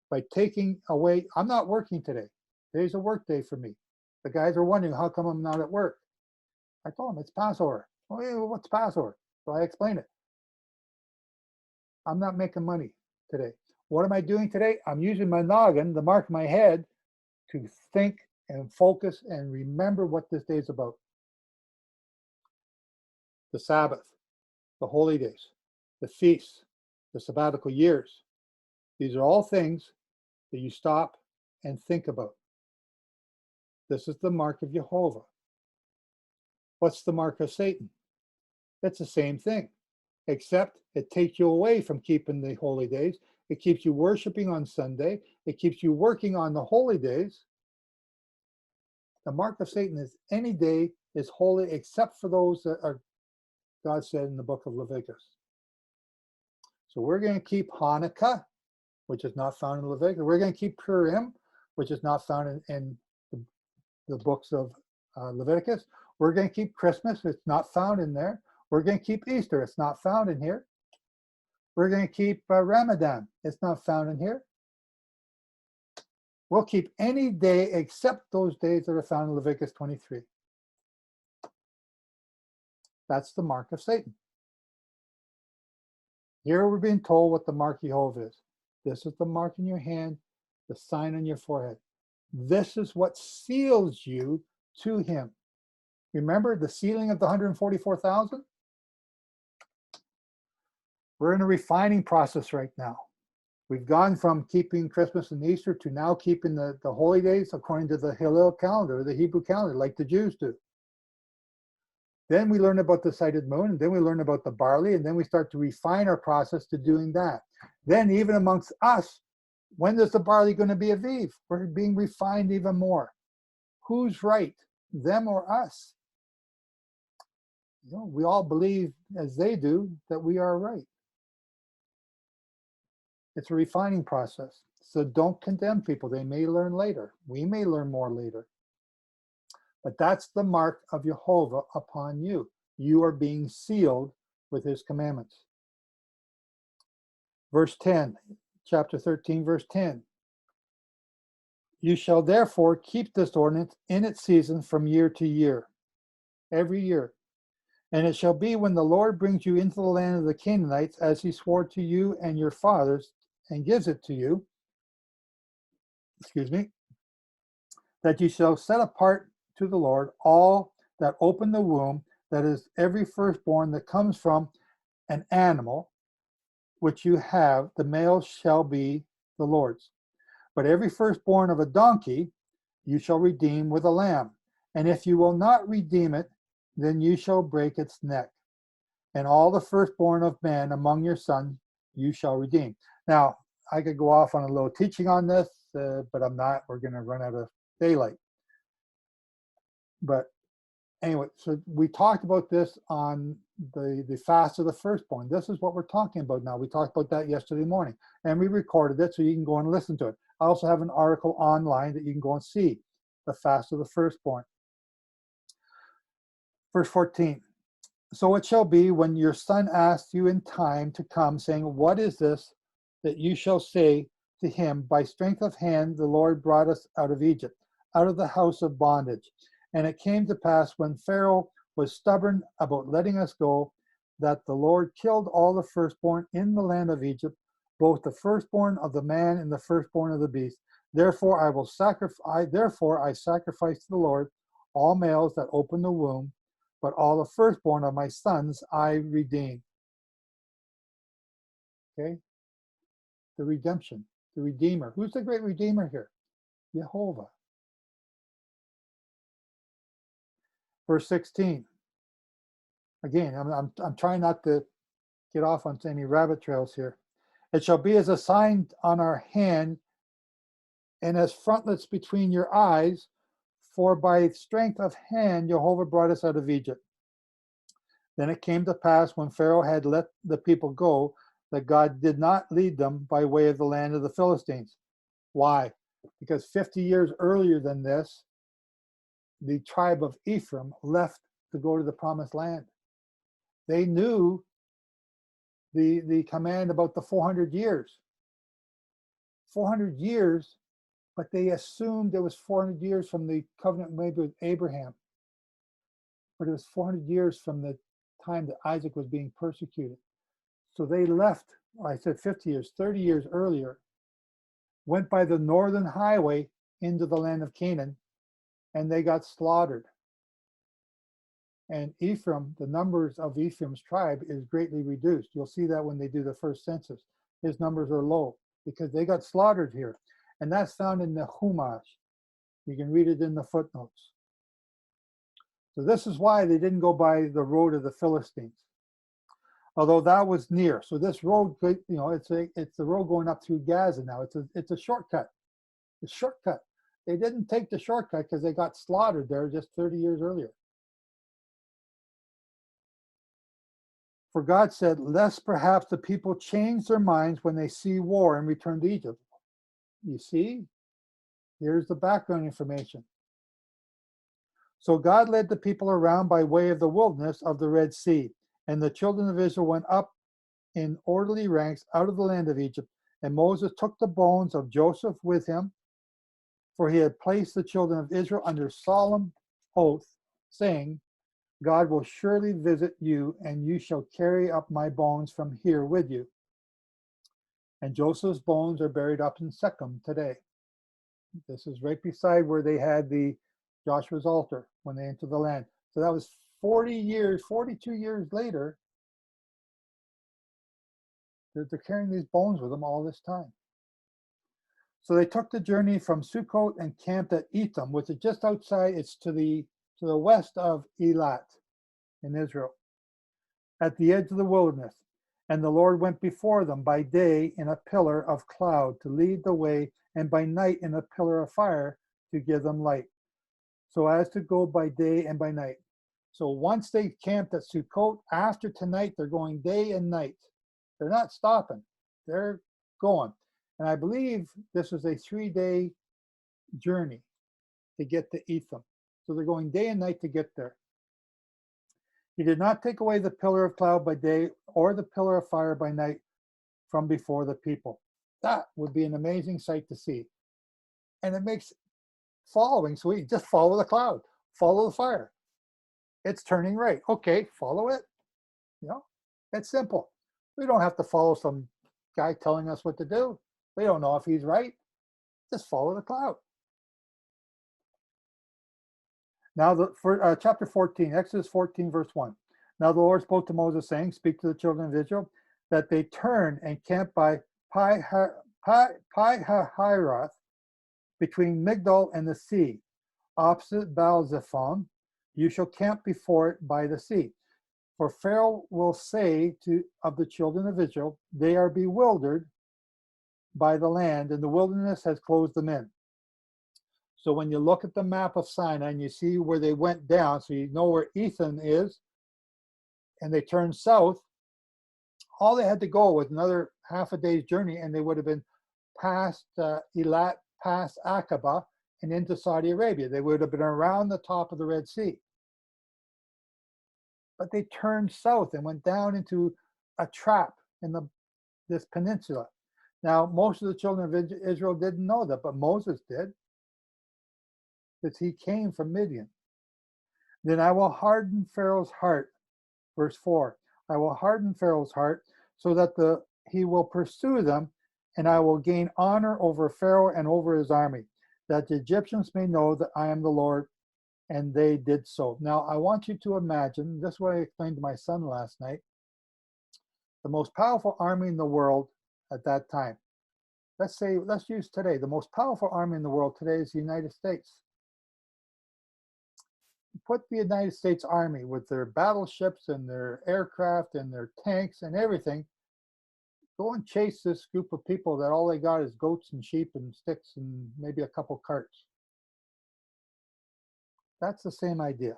By taking away, I'm not working today. Today's a work day for me. The guys are wondering, how come I'm not at work? I told them it's Passover. Oh yeah, well, what's Passover? So I explain it. I'm not making money today. What am I doing today? I'm using my noggin, the mark of my head, to think and focus and remember what this day is about. The Sabbath, the holy days, the feasts, the sabbatical years. These are all things that you stop and think about. This is the mark of Jehovah. What's the mark of Satan? It's the same thing, except it takes you away from keeping the holy days. It keeps you worshiping on Sunday. It keeps you working on the holy days. The mark of Satan is any day is holy except for those that are, God said in the book of Leviticus. So we're going to keep Hanukkah, which is not found in Leviticus. We're going to keep Purim, which is not found in the books of Leviticus. We're going to keep Christmas. It's not found in there. We're going to keep Easter. It's not found in here. We're going to keep Ramadan. It's not found in here. We'll keep any day except those days that are found in Leviticus 23. That's the mark of Satan. Here we're being told what the mark of Jehovah is. This is the mark in your hand, the sign on your forehead. This is what seals you to him. Remember the sealing of the 144,000? We're in a refining process right now. We've gone from keeping Christmas and Easter to now keeping the holy days according to the Hillel calendar, the Hebrew calendar, like the Jews do. Then we learn about the sighted moon, and then we learn about the barley, and then we start to refine our process to doing that. Then even amongst us, when is the barley going to be Aviv? We're being refined even more. Who's right, them or us? You know, we all believe, as they do, that we are right. It's a refining process. So don't condemn people. They may learn later. We may learn more later. But that's the mark of Jehovah upon you. You are being sealed with his commandments. Verse 10, chapter 13, verse 10. You shall therefore keep this ordinance in its season from year to year, every year. And it shall be when the Lord brings you into the land of the Canaanites, as he swore to you and your fathers, and gives it to you, that you shall set apart to the Lord all that open the womb, that is every firstborn that comes from an animal which you have, the male shall be the Lord's. But every firstborn of a donkey you shall redeem with a lamb. And if you will not redeem it, then you shall break its neck. And all the firstborn of men among your sons you shall redeem. Now, I could go off on a little teaching on this, but I'm not. We're going to run out of daylight. But anyway, so we talked about this on the fast of the firstborn. This is what we're talking about now. We talked about that yesterday morning, and we recorded it so you can go and listen to it. I also have an article online that you can go and see, the fast of the firstborn. Verse 14. So it shall be when your son asks you in time to come, saying, what is this? That you shall say to him, by strength of hand the Lord brought us out of Egypt, out of the house of bondage. And it came to pass when Pharaoh was stubborn about letting us go, that the Lord killed all the firstborn in the land of Egypt, both the firstborn of the man and the firstborn of the beast. Therefore I sacrifice to the Lord all males that open the womb, but all the firstborn of my sons I redeem. Okay? The redemption, the Redeemer. Who's the great Redeemer here? Jehovah. Verse 16. Again, I'm trying not to get off on any rabbit trails here. It shall be as a sign on our hand and as frontlets between your eyes, for by strength of hand Jehovah brought us out of Egypt. Then it came to pass when Pharaoh had let the people go, that God did not lead them by way of the land of the Philistines. Why? Because 50 years earlier than this, the tribe of Ephraim left to go to the promised land. They knew the command about the 400 years. 400 years, but they assumed it was 400 years from the covenant made with Abraham. But it was 400 years from the time that Isaac was being persecuted. So they left, I said 50 years, 30 years earlier, went by the northern highway into the land of Canaan, and they got slaughtered. And Ephraim, the numbers of Ephraim's tribe is greatly reduced. You'll see that when they do the first census. His numbers are low because they got slaughtered here. And that's found in the Chumash. You can read it in the footnotes. So this is why they didn't go by the road of the Philistines, although that was near. So this road, it's the road going up through Gaza now. It's a shortcut. It's a shortcut. They didn't take the shortcut because they got slaughtered there just 30 years earlier. For God said, lest perhaps the people change their minds when they see war and return to Egypt. You see, here's the background information. So God led the people around by way of the wilderness of the Red Sea, and the children of Israel went up in orderly ranks out of the land of Egypt. And Moses took the bones of Joseph with him, for he had placed the children of Israel under solemn oath, saying, God will surely visit you, and you shall carry up my bones from here with you. And Joseph's bones are buried up in Shechem today. This is right beside where they had the Joshua's altar when they entered the land. So that was 42 years later. They're carrying these bones with them all this time. So they took the journey from Sukkot and camped at Etham, which is just outside. It's to the west of Alot in Israel, at the edge of the wilderness. And the Lord went before them by day in a pillar of cloud to lead the way, and by night in a pillar of fire to give them light, so as to go by day and by night. So once they camped at Sukkot, after tonight, they're going day and night. They're not stopping. They're going. And I believe this is a 3-day journey to get to Etham. So they're going day and night to get there. He did not take away the pillar of cloud by day or the pillar of fire by night from before the people. That would be an amazing sight to see. And it makes following sweet. Just follow the cloud, follow the fire. It's turning right. Okay, follow it. It's simple. We don't have to follow some guy telling us what to do. We don't know if he's right. Just follow the cloud. Now, for chapter 14, Exodus 14, verse 1. Now the Lord spoke to Moses, saying, speak to the children of Israel, that they turn and camp by Pi-hahiroth, between Migdol and the sea, opposite Baal-zephon. You shall camp before it by the sea. For Pharaoh will say of the children of Israel, they are bewildered by the land, and the wilderness has closed them in. So when you look at the map of Sinai and you see where they went down, so you know where Etham is, and they turned south, all they had to go was another half a day's journey, and they would have been past Elat, past Aqaba, and into Saudi Arabia. They would have been around the top of the Red Sea. But they turned south and went down into a trap in this peninsula. Now, most of the children of Israel didn't know that, but Moses did, because he came from Midian. Then I will harden Pharaoh's heart, verse 4. I will harden Pharaoh's heart so that he will pursue them, and I will gain honor over Pharaoh and over his army, that the Egyptians may know that I am the Lord. And they did so. Now, I want you to imagine, this is what I explained to my son last night, the most powerful army in the world at that time. Let's use today. The most powerful army in the world today is the United States. Put the United States Army with their battleships and their aircraft and their tanks and everything, go and chase this group of people that all they got is goats and sheep and sticks and maybe a couple carts. That's the same idea.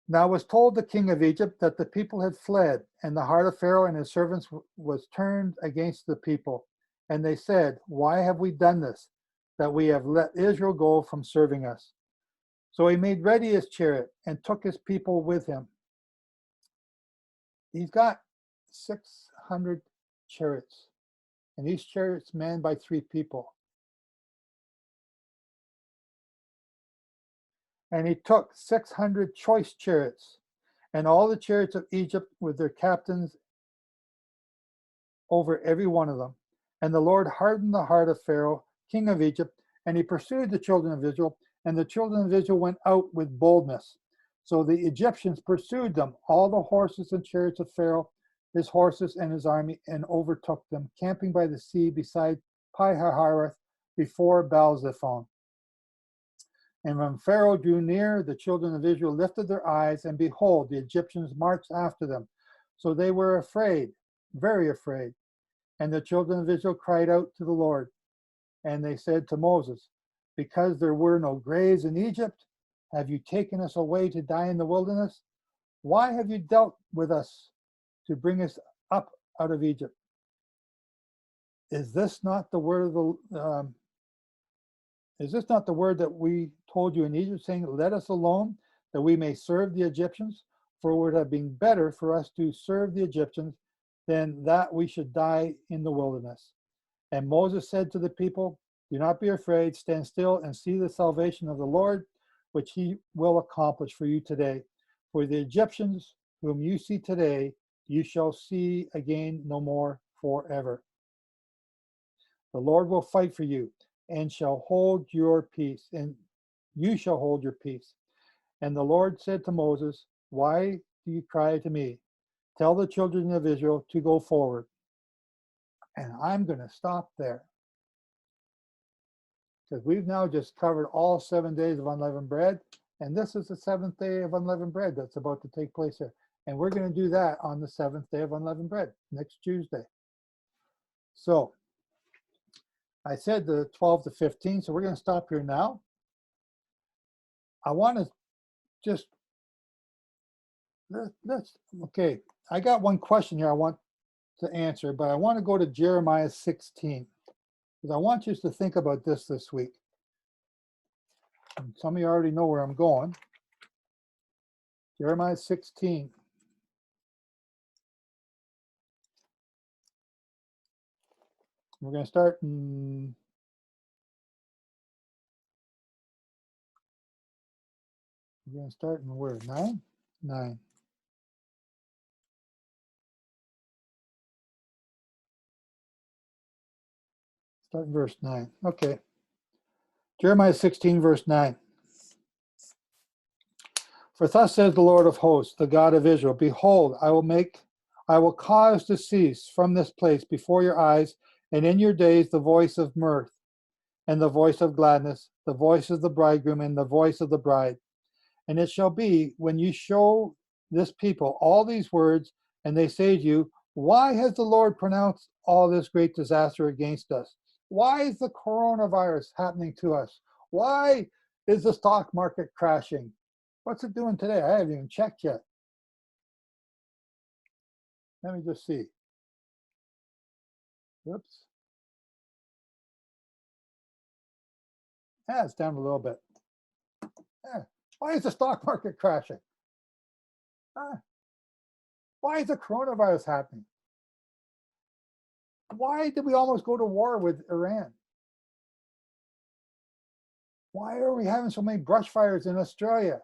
Now it was told the king of Egypt that the people had fled, and the heart of Pharaoh and his servants was turned against the people. And they said, why have we done this, that we have let Israel go from serving us? So he made ready his chariot and took his people with him. He's got 600 chariots, and each chariot's manned by 3 people. And he took 600 choice chariots, and all the chariots of Egypt with their captains over every one of them. And the Lord hardened the heart of Pharaoh, king of Egypt, and he pursued the children of Israel, and the children of Israel went out with boldness. So the Egyptians pursued them, all the horses and chariots of Pharaoh, his horses and his army, and overtook them, camping by the sea beside Pi-hahiroth before Baal-zephon. And when Pharaoh drew near, the children of Israel lifted their eyes, and behold, the Egyptians marched after them. So they were afraid, very afraid. And the children of Israel cried out to the Lord. And they said to Moses, because there were no graves in Egypt, have you taken us away to die in the wilderness? Why have you dealt with us to bring us up out of Egypt? Is this not the word of the Is this not the word that we told you in Egypt, saying, let us alone, that we may serve the Egyptians? For it would have been better for us to serve the Egyptians than that we should die in the wilderness. And Moses said to the people, do not be afraid, stand still and see the salvation of the Lord, which he will accomplish for you today. For the Egyptians whom you see today, you shall see again no more forever. The Lord will fight for you, and shall hold your peace, and you shall hold your peace. And the Lord said to Moses, why do you cry to me? Tell the children of Israel to go forward. And I'm going to stop there, because we've now just covered all 7 days of unleavened bread, and this is the 7th day of unleavened bread that's about to take place here. And we're going to do that on the 7th day of unleavened bread, next Tuesday. So I said the 12 to 15, so we're going to stop here now. I want to just, okay, I got one question here I want to answer, but I want to go to Jeremiah 16, because I want you to think about this week. And some of you already know where I'm going. Jeremiah 16. We're going to start in where? 9? 9. Start in verse 9. Okay. Jeremiah 16, verse 9. For thus says the Lord of hosts, the God of Israel, behold, I will cause to cease from this place before your eyes, and in your days the voice of mirth, and the voice of gladness, the voice of the bridegroom, and the voice of the bride. And it shall be, when you show this people all these words, and they say to you, why has the Lord pronounced all this great disaster against us? Why is the coronavirus happening to us? Why is the stock market crashing? What's it doing today? I haven't even checked yet. Let me just see. Whoops. Yeah, it's down a little bit. Yeah. Why is the stock market crashing? Why is the coronavirus happening? Why did we almost go to war with Iran? Why are we having so many brush fires in Australia?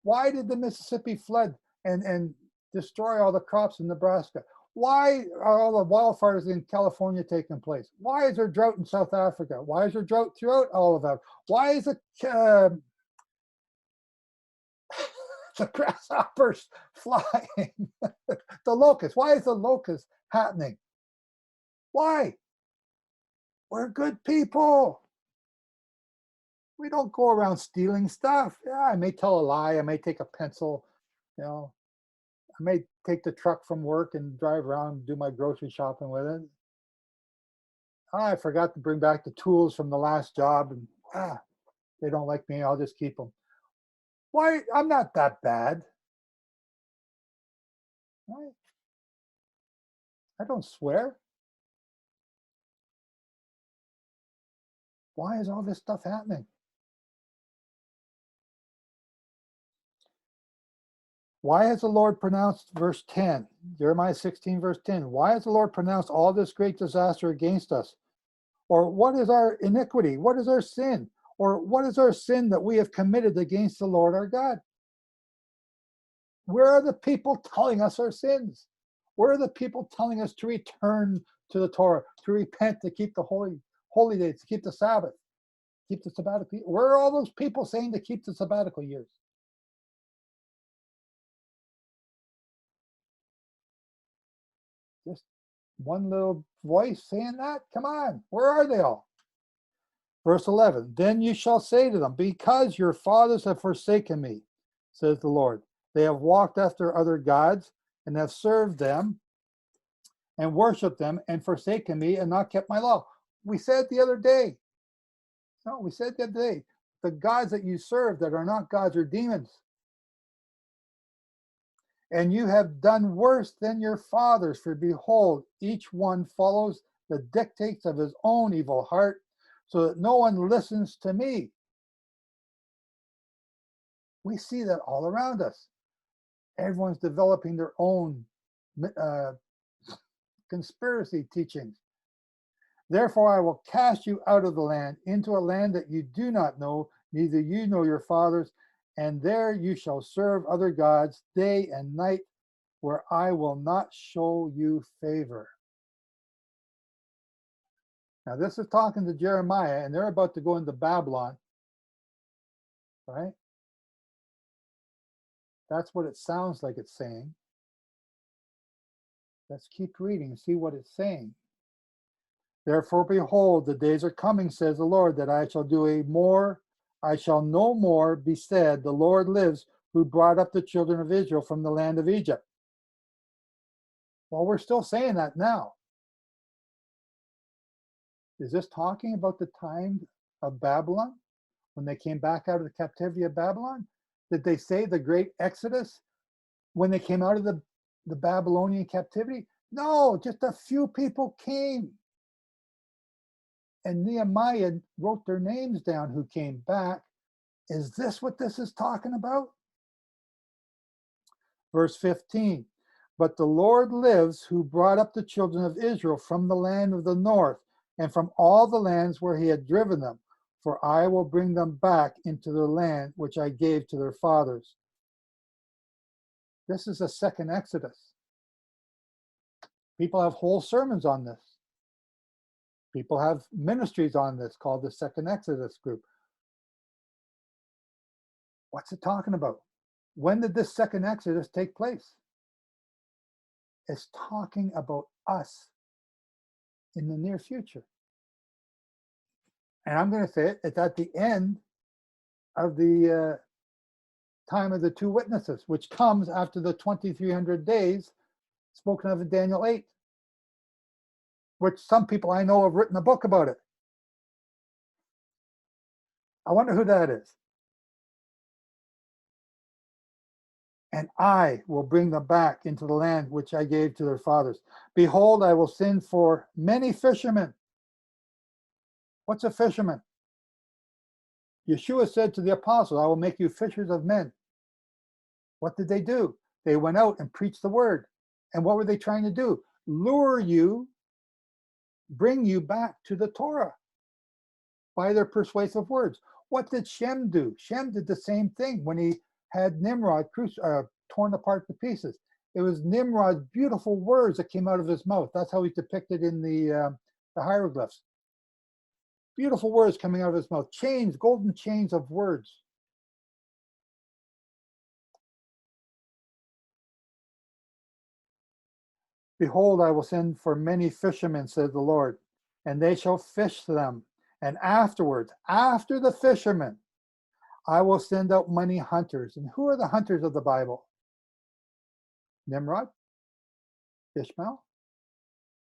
Why did the Mississippi flood and destroy all the crops in Nebraska? Why are all the wildfires in California taking place? Why is there drought in South Africa? Why is there drought throughout all of that? Why is the grasshoppers flying? The locust. Why is the locust happening? Why? We're good people. We don't go around stealing stuff. Yeah, I may tell a lie. I may take a pencil, you know. I may take the truck from work and drive around and do my grocery shopping with it. I forgot to bring back the tools from the last job, and they don't like me. I'll just keep them. Why? I'm not that bad. Why? I don't swear. Why is all this stuff happening? Why has the Lord pronounced, verse 10, Jeremiah 16, verse 10, why has the Lord pronounced all this great disaster against us? Or what is our iniquity? What is our sin? Or what is our sin that we have committed against the Lord our God? Where are the people telling us our sins? Where are the people telling us to return to the Torah, to repent, to keep the holy days, to keep the Sabbath, keep the sabbatical? Where are all those people saying to keep the sabbatical years? Just One little voice saying that? Come on, where are they all? Verse 11, then you shall say to them, because your fathers have forsaken me, says the Lord. They have walked after other gods and have served them and worshiped them and forsaken me and not kept my law. We said the other day, the gods that you serve that are not gods are demons. And you have done worse than your fathers, for behold, each one follows the dictates of his own evil heart, so that no one listens to me. We see that all around us. Everyone's developing their own conspiracy teachings. Therefore, I will cast you out of the land into a land that you do not know, neither you nor your fathers, and there you shall serve other gods day and night, where I will not show you favor. Now, this is talking to Jeremiah, and they're about to go into Babylon, right? That's what it sounds like it's saying. Let's keep reading and see what it's saying. Therefore, behold, the days are coming, says the Lord, that I shall no more be said, the Lord lives, who brought up the children of Israel from the land of Egypt. Well, we're still saying that now. Is this talking about the time of Babylon, when they came back out of the captivity of Babylon? Did they say the great Exodus when they came out of the Babylonian captivity? No, just a few people came. And Nehemiah wrote their names down who came back. Is this what this is talking about? Verse 15, but the Lord lives, who brought up the children of Israel from the land of the north and from all the lands where he had driven them, for I will bring them back into their land, which I gave to their fathers. This is a second Exodus. People have whole sermons on this. People have ministries on this called the Second Exodus group. What's it talking about? When did this second Exodus take place? It's talking about us in the near future. And I'm going to say it's at the end of the time of the two witnesses, which comes after the 2,300 days spoken of in Daniel 8, which some people I know have written a book about it. I wonder who that is. And I will bring them back into the land which I gave to their fathers. Behold, I will send for many fishermen. What's a fisherman? Yeshua said to the apostles, I will make you fishers of men. What did they do? They went out and preached the word. And what were they trying to do? Lure you, bring you back to the Torah by their persuasive words. What did Shem do? Shem did the same thing when he had Nimrod torn apart to pieces. It was Nimrod's beautiful words that came out of his mouth. That's how he's depicted in the hieroglyphs. Beautiful words coming out of his mouth. Chains, golden chains of words. Behold, I will send for many fishermen, says the Lord, and they shall fish them. And afterwards, after the fishermen, I will send out many hunters. And who are the hunters of the Bible? Nimrod, Ishmael,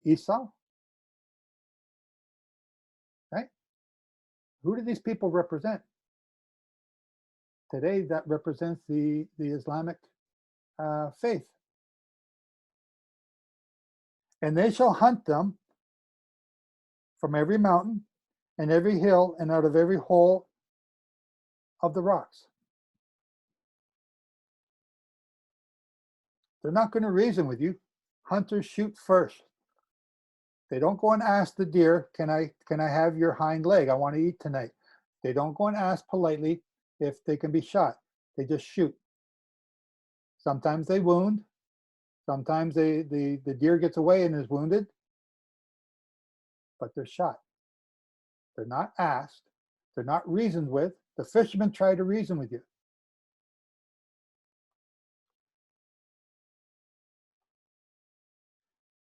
Esau, right? Who do these people represent? Today, that represents the Islamic faith. And they shall hunt them from every mountain and every hill and out of every hole of the rocks. They're not going to reason with you. Hunters shoot first. They don't go and ask the deer, can I have your hind leg? I want to eat tonight. They don't go and ask politely if they can be shot. They just shoot. Sometimes they wound. Sometimes the deer gets away and is wounded, but they're shot. They're not asked. They're not reasoned with. The fishermen try to reason with you.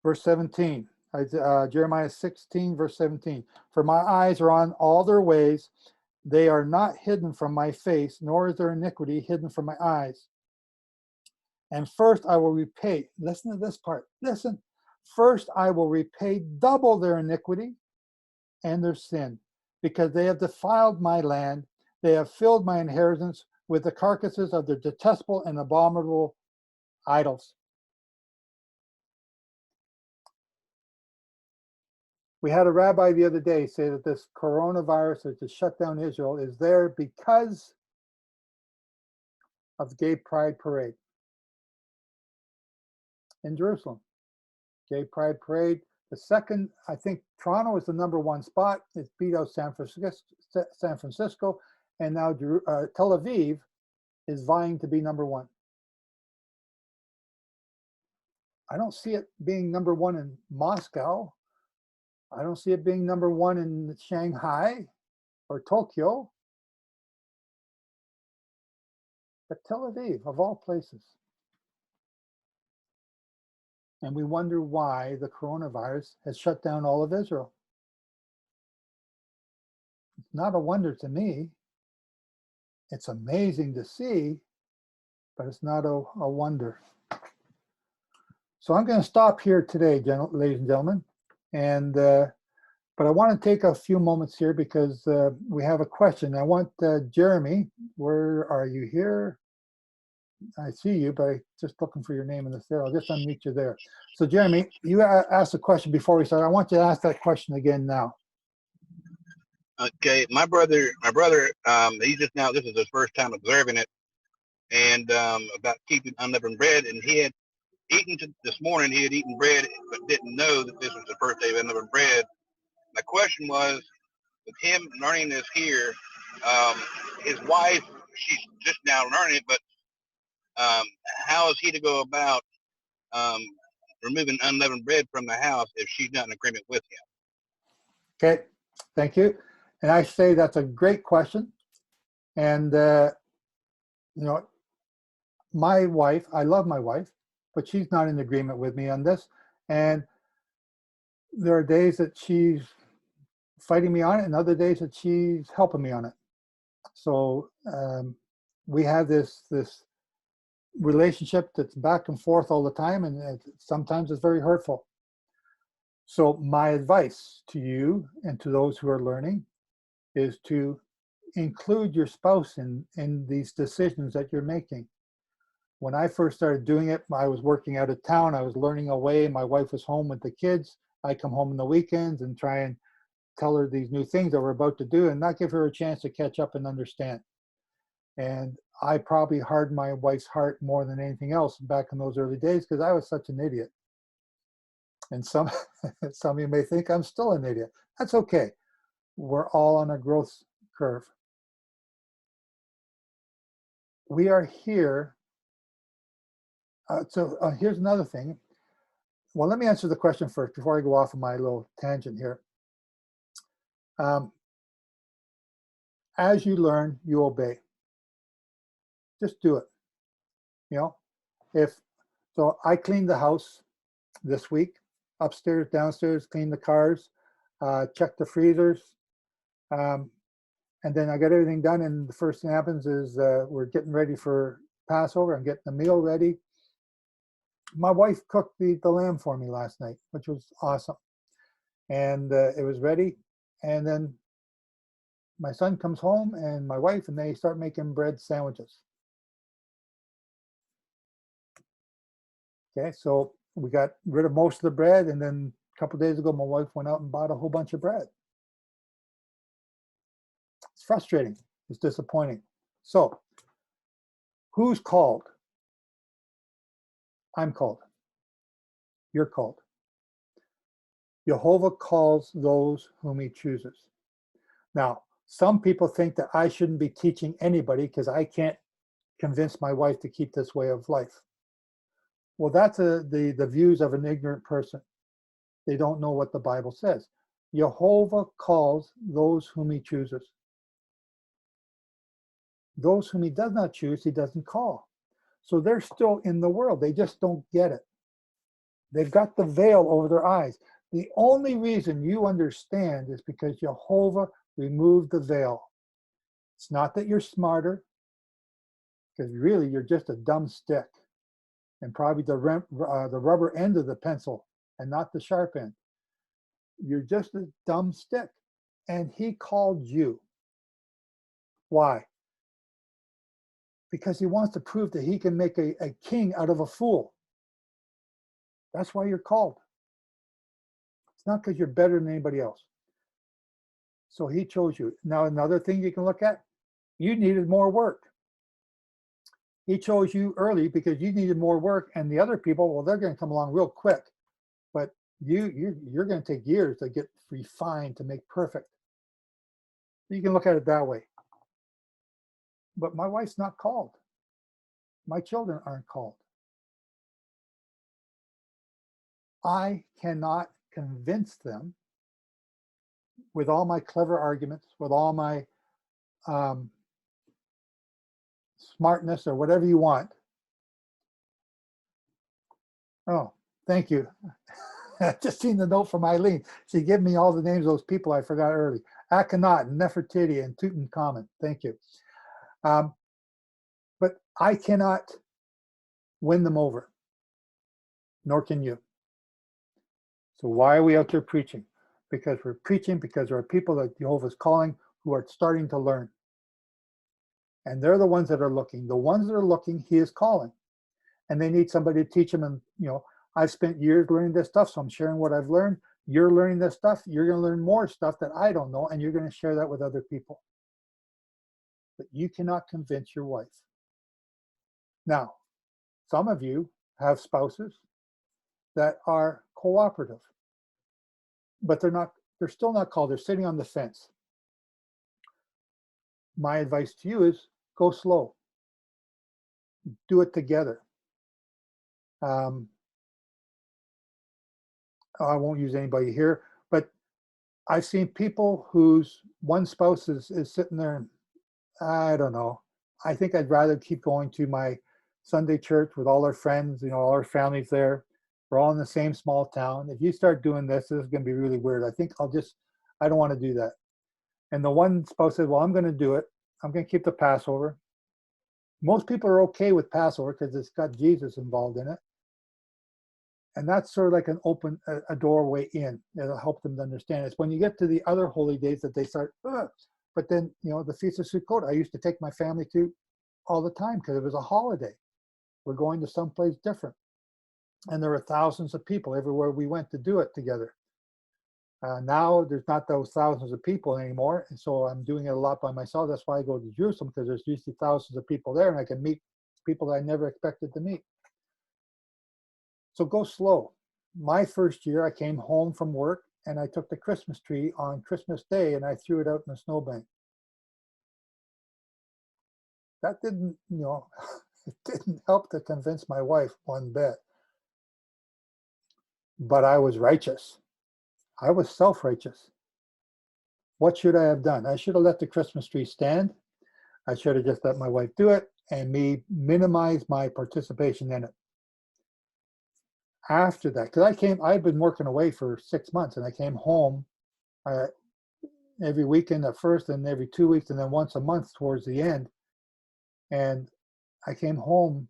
Verse 17, Jeremiah 16, verse 17. For my eyes are on all their ways. They are not hidden from my face, nor is their iniquity hidden from my eyes. And first I will repay. Listen to this part. Listen. First I will repay double their iniquity and their sin, because they have defiled my land. They have filled my inheritance with the carcasses of their detestable and abominable idols. We had a rabbi the other day say that this coronavirus that just shut down Israel is there because of the Gay Pride Parade in Jerusalem. Gay Pride Parade. The second, I think Toronto is the #1 spot. It's beat out San Francisco, and now Tel Aviv is vying to be #1. I don't see it being #1 in Moscow. I don't see it being #1 in Shanghai or Tokyo. But Tel Aviv, of all places. And we wonder why the coronavirus has shut down all of Israel. It's not a wonder to me. It's amazing to see, but it's not a wonder. So I'm going to stop here today, ladies and gentlemen. And but I want to take a few moments here because we have a question. I want Jeremy, where are you here? I see you, but I'm just looking for your name in this there. I'll just unmute you there. So Jeremy, you asked a question before we start. I want you to ask that question again now. Okay, my brother, he's just now, this is his first time observing it, and about keeping unleavened bread, and he had eaten this morning, he had eaten bread, but didn't know that this was the first day of unleavened bread. My question was, with him learning this here, his wife, she's just now learning it, but how is he to go about removing unleavened bread from the house if she's not in agreement with him? Okay, thank you. And I say that's a great question. And, you know, my wife, I love my wife, but she's not in agreement with me on this. And there are days that she's fighting me on it and other days that she's helping me on it. So we have this relationship that's back and forth all the time, and sometimes it's very hurtful. So my advice to you and to those who are learning is to include your spouse in these decisions that you're making. When I first started doing it, I was working out of town. I was learning away. My wife was home with the kids. I come home on the weekends and try and tell her these new things that we're about to do and not give her a chance to catch up and understand. And I probably hardened my wife's heart more than anything else back in those early days because I was such an idiot. And some of you may think I'm still an idiot. That's okay. We're all on a growth curve. We are here. Here's another thing. Well, let me answer the question first before I go off on my little tangent here. As you learn, you obey. Just do it. You know, so I cleaned the house this week, upstairs, downstairs, cleaned the cars, checked the freezers, and then I got everything done. And the first thing happens is we're getting ready for Passover. I'm getting the meal ready. My wife cooked the lamb for me last night, which was awesome. And it was ready. And then my son comes home and my wife, and they start making bread sandwiches. Okay, so we got rid of most of the bread, and then a couple of days ago, my wife went out and bought a whole bunch of bread. It's frustrating. It's disappointing. So, who's called? I'm called. You're called. Jehovah calls those whom he chooses. Now, some people think that I shouldn't be teaching anybody because I can't convince my wife to keep this way of life. Well, that's the views of an ignorant person. They don't know what the Bible says. Jehovah calls those whom he chooses. Those whom he does not choose, he doesn't call. So they're still in the world. They just don't get it. They've got the veil over their eyes. The only reason you understand is because Jehovah removed the veil. It's not that you're smarter, because really you're just a dumb stick, and probably the rubber end of the pencil and not the sharp end. You're just a dumb stick, and he called you. Why? Because he wants to prove that he can make a king out of a fool. That's why you're called. It's not because you're better than anybody else. So he chose you. Now, another thing you can look at, you needed more work. He chose you early because you needed more work, and the other people, well, they're going to come along real quick. But you're going to take years to get refined to make perfect. You can look at it that way. But my wife's not called. My children aren't called. I cannot convince them with all my clever arguments, with all my smartness or whatever you want. Oh, thank you. I just seen the note from Eileen. She gave me all the names of those people I forgot early. Akhenaten, Nefertiti, and Tutankhamun. Thank you. But I cannot win them over, nor can you. So why are we out there preaching? Because we're preaching because there are people that Jehovah's calling who are starting to learn. And they're the ones that are looking. The ones that are looking, he is calling. And they need somebody to teach them. And, I've spent years learning this stuff, so I'm sharing what I've learned. You're learning this stuff. You're going to learn more stuff that I don't know, and you're going to share that with other people. But you cannot convince your wife. Now, some of you have spouses that are cooperative, but they're still not called. They're sitting on the fence. My advice to you is go slow. Do it together. I won't use anybody here, but I've seen people whose one spouse is sitting there and, I don't know. I think I'd rather keep going to my Sunday church with all our friends, all our families there. We're all in the same small town. If you start doing this is going to be really weird. I think I don't want to do that. And the one spouse said, well, I'm going to do it. I'm going to keep the Passover. Most people are okay with Passover because it's got Jesus involved in it. And that's sort of like a doorway in. It'll help them to understand. It's when you get to the other holy days that they start, ugh. But then, the Feast of Sukkot, I used to take my family to all the time because it was a holiday. We're going to someplace different. And there were thousands of people everywhere we went to do it together. Now there's not those thousands of people anymore. And so I'm doing it a lot by myself. That's why I go to Jerusalem, because there's usually thousands of people there and I can meet people that I never expected to meet. So go slow. My first year, I came home from work and I took the Christmas tree on Christmas Day and I threw it out in the snowbank. That didn't, it didn't help to convince my wife one bit. But I was righteous. I was self-righteous. What should I have done? I should have let the Christmas tree stand. I should have just let my wife do it and me minimize my participation in it. After that, because I'd been working away for 6 months and I came home every weekend at first and every 2 weeks and then once a month towards the end. And I came home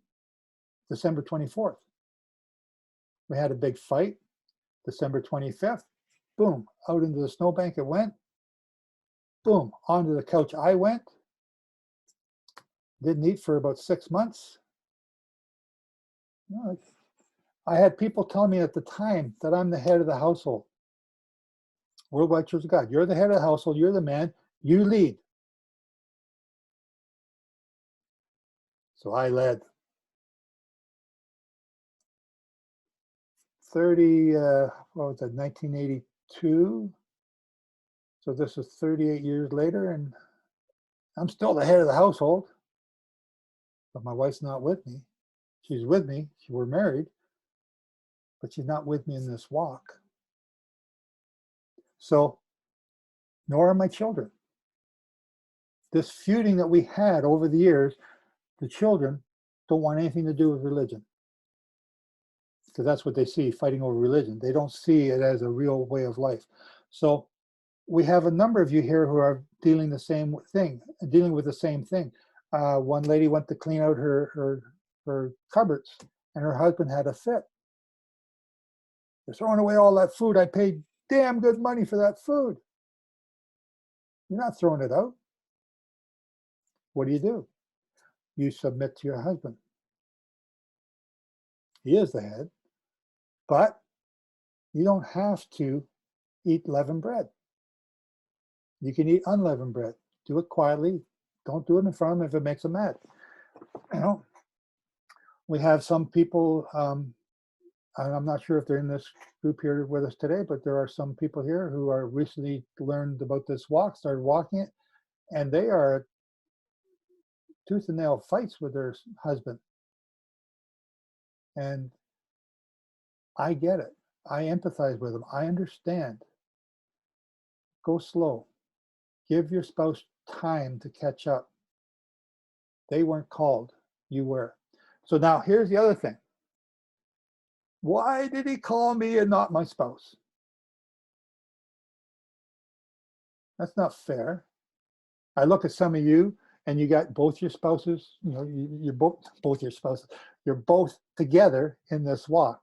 December 24th. We had a big fight. December 25th, boom, out into the snowbank it went. Boom, onto the couch I went. Didn't eat for about 6 months. I had people telling me at the time that I'm the head of the household. Worldwide Church of God. You're the head of the household. You're the man. You lead. So I led. 1982. So this is 38 years later, and I'm still the head of the household. But my wife's not with me. She's with me. We're married. But she's not with me in this walk. So, nor are my children. This feuding that we had over the years, the children don't want anything to do with religion. because that's what they see, fighting over religion. They don't see it as a real way of life. So we have a number of you here who are dealing with the same thing. One lady went to clean out her cupboards, and her husband had a fit. They're throwing away all that food. I paid damn good money for that food. You're not throwing it out. What do? You submit to your husband. He is the head, but you don't have to eat leavened bread. You can eat unleavened bread. Do it quietly. Don't do it in front of them if it makes them mad. You know, we have some people, and I'm not sure if they're in this group here with us today, but there are some people here who are recently learned about this walk, started walking it, and they are tooth and nail fights with their husband. And I get it. I empathize with them. I understand. Go slow. Give your spouse time to catch up. They weren't called. You were. So now here's the other thing. Why did he call me and not my spouse? That's not fair. I look at some of you and you got both your spouses, you know, you're both your spouses. You're both together in this walk.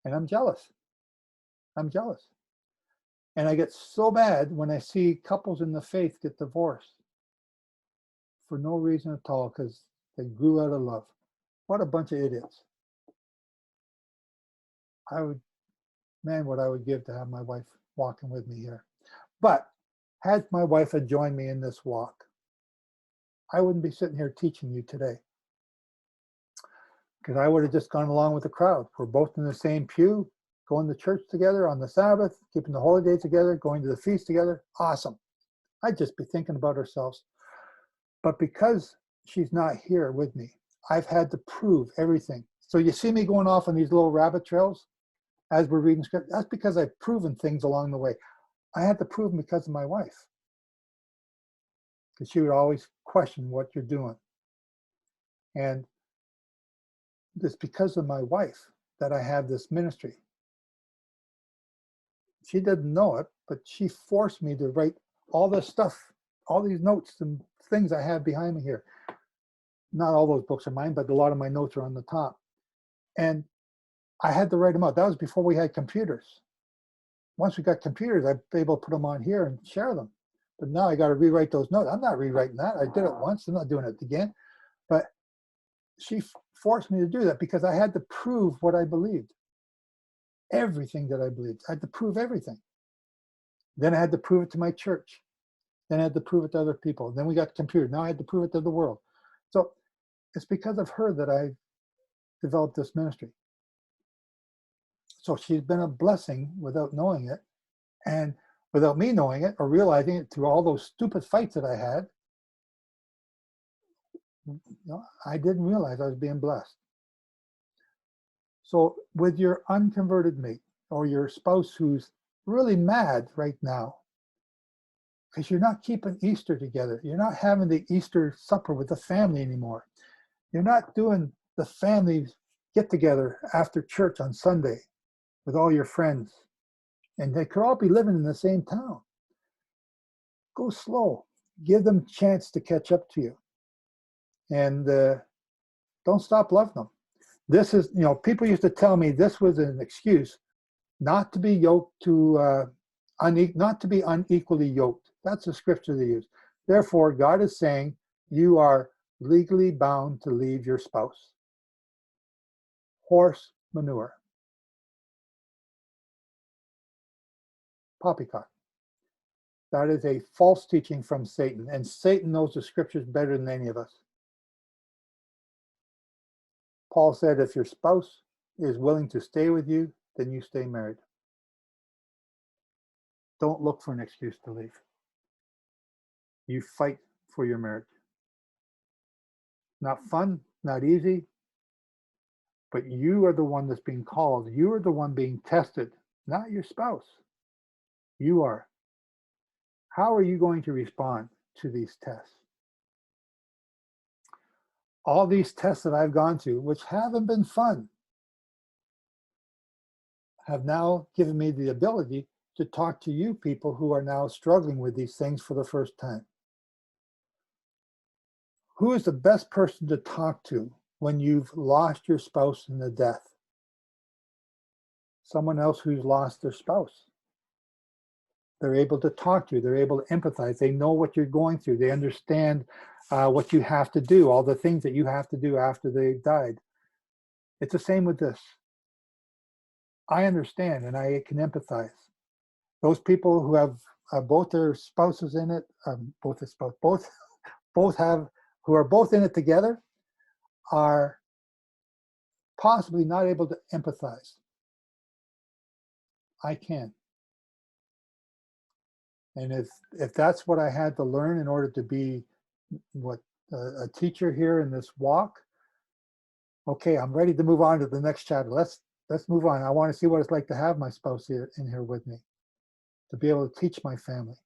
And I'm jealous. I'm jealous. And I get so mad when I see couples in the faith get divorced for no reason at all, because they grew out of love. What a bunch of idiots. What I would give to have my wife walking with me here. But had my wife had joined me in this walk, I wouldn't be sitting here teaching you today, because I would have just gone along with the crowd. We're both in the same pew, going to church together on the Sabbath, keeping the holy days together, going to the feast together. Awesome. I'd just be thinking about ourselves. But because she's not here with me, I've had to prove everything. So you see me going off on these little rabbit trails as we're reading script. That's because I've proven things along the way. I had to prove them because of my wife, because she would always question what you're doing. And it's because of my wife that I have this ministry. She didn't know it, but she forced me to write all this stuff, all these notes and things I have behind me here. Not all those books are mine, but a lot of my notes are on the top. And I had to write them out. That was before we had computers. Once we got computers, I'd be able to put them on here and share them. But now I got to rewrite those notes. I'm not rewriting that. I did it once. I'm not doing it again. But she forced me to do that because I had to prove what I believed. Everything that I believed. I had to prove everything. Then I had to prove it to my church. Then I had to prove it to other people. Then we got computers. Now I had to prove it to the world. So it's because of her that I developed this ministry. So she's been a blessing without knowing it, and without me knowing it or realizing it through all those stupid fights that I had. You know, I didn't realize I was being blessed. So with your unconverted mate or your spouse who's really mad right now, because you're not keeping Easter together, you're not having the Easter supper with the family anymore, you're not doing the family get together after church on Sunday with all your friends, and they could all be living in the same town. Go slow. Give them a chance to catch up to you. And don't stop loving them. This is, you know, people used to tell me this was an excuse not to be yoked to, not to be unequally yoked. That's the scripture they use. Therefore, God is saying you are legally bound to leave your spouse. Horse manure. Poppycock. That is a false teaching from Satan, and Satan knows the scriptures better than any of us. Paul said, if your spouse is willing to stay with you, then you stay married. Don't look for an excuse to leave. You fight for your marriage. Not fun, not easy, but you are the one that's being called. You are the one being tested, not your spouse. You are. How are you going to respond to these tests? all these tests that I've gone through, which haven't been fun, have now given me the ability to talk to you people who are now struggling with these things for the first time. Who is the best person to talk to when you've lost your spouse in the death? Someone else who's lost their spouse. They're able to talk to you. They're able to empathize. They know what you're going through. They understand what you have to do, all the things that you have to do after they've died. It's the same with this. I understand and I can empathize. Those people who have both their spouses in it, both have, who are both in it together, are possibly not able to empathize. I can. And if that's what I had to learn in order to be what a teacher here in this walk, okay, I'm ready to move on to the next chapter. Let's move on. I want to see what it's like to have my spouse here in here with me, to be able to teach my family.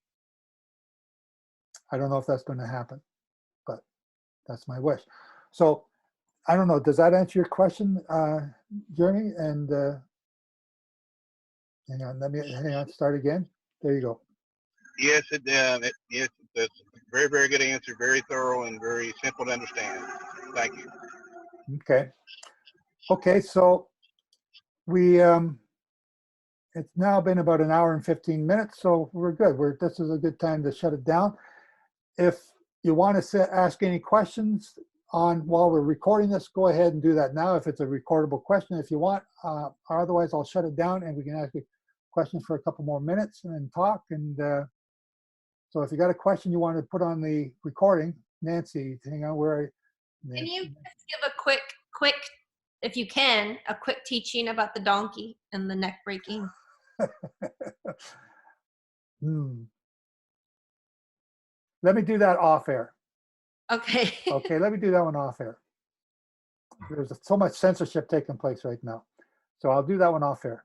I don't know if that's going to happen, but that's my wish. So I don't know. Does that answer your question, Jeremy? And hang on, start again. There you go. Yes, yes, that's a very, very good answer. Very thorough and very simple to understand. Thank you. Okay. Okay, so we it's now been about an hour and 15 minutes, so we're good. This is a good time to shut it down. If you want to ask any questions while we're recording this, go ahead and do that now if it's a recordable question if you want. Otherwise, I'll shut it down and we can ask you questions for a couple more minutes and then talk. And so if you got a question you want to put on the recording, Nancy, hang on, where Can you just give a quick, if you can, a quick teaching about the donkey and the neck breaking? Let me do that off air. Okay. Okay, let me do that one off air. There's so much censorship taking place right now. So I'll do that one off air.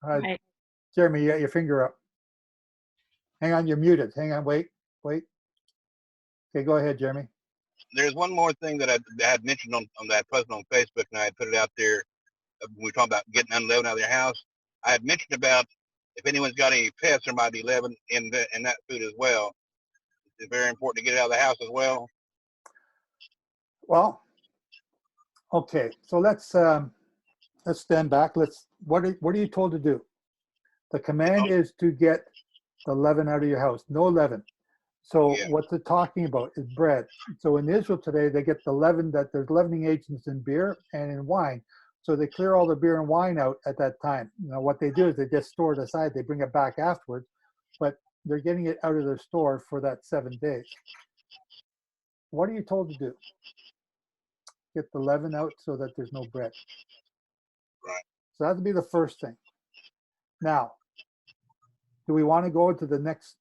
Right. Jeremy, you got your finger up. Hang on, you're muted. Hang on, wait. Okay, go ahead, Jeremy. There's one more thing that I had mentioned on that post on Facebook, and I had put it out there when we were talking about getting unleavened out of their house. I had mentioned about if anyone's got any pets, there might be leaven in that food as well. It's very important to get it out of the house as well. Well, okay, so let's stand back. What are you told to do? The command is to get the leaven out of your house. No leaven. So what they're talking about is bread. So in Israel today, they get the leaven, that there's leavening agents in beer and in wine. So they clear all the beer and wine out at that time. Now what they do is they just store it aside. They bring it back afterwards, but they're getting it out of their store for that 7 days. What are you told to do? Get the leaven out so that there's no bread. Right. So that would be the first thing. Now, do we want to go to the next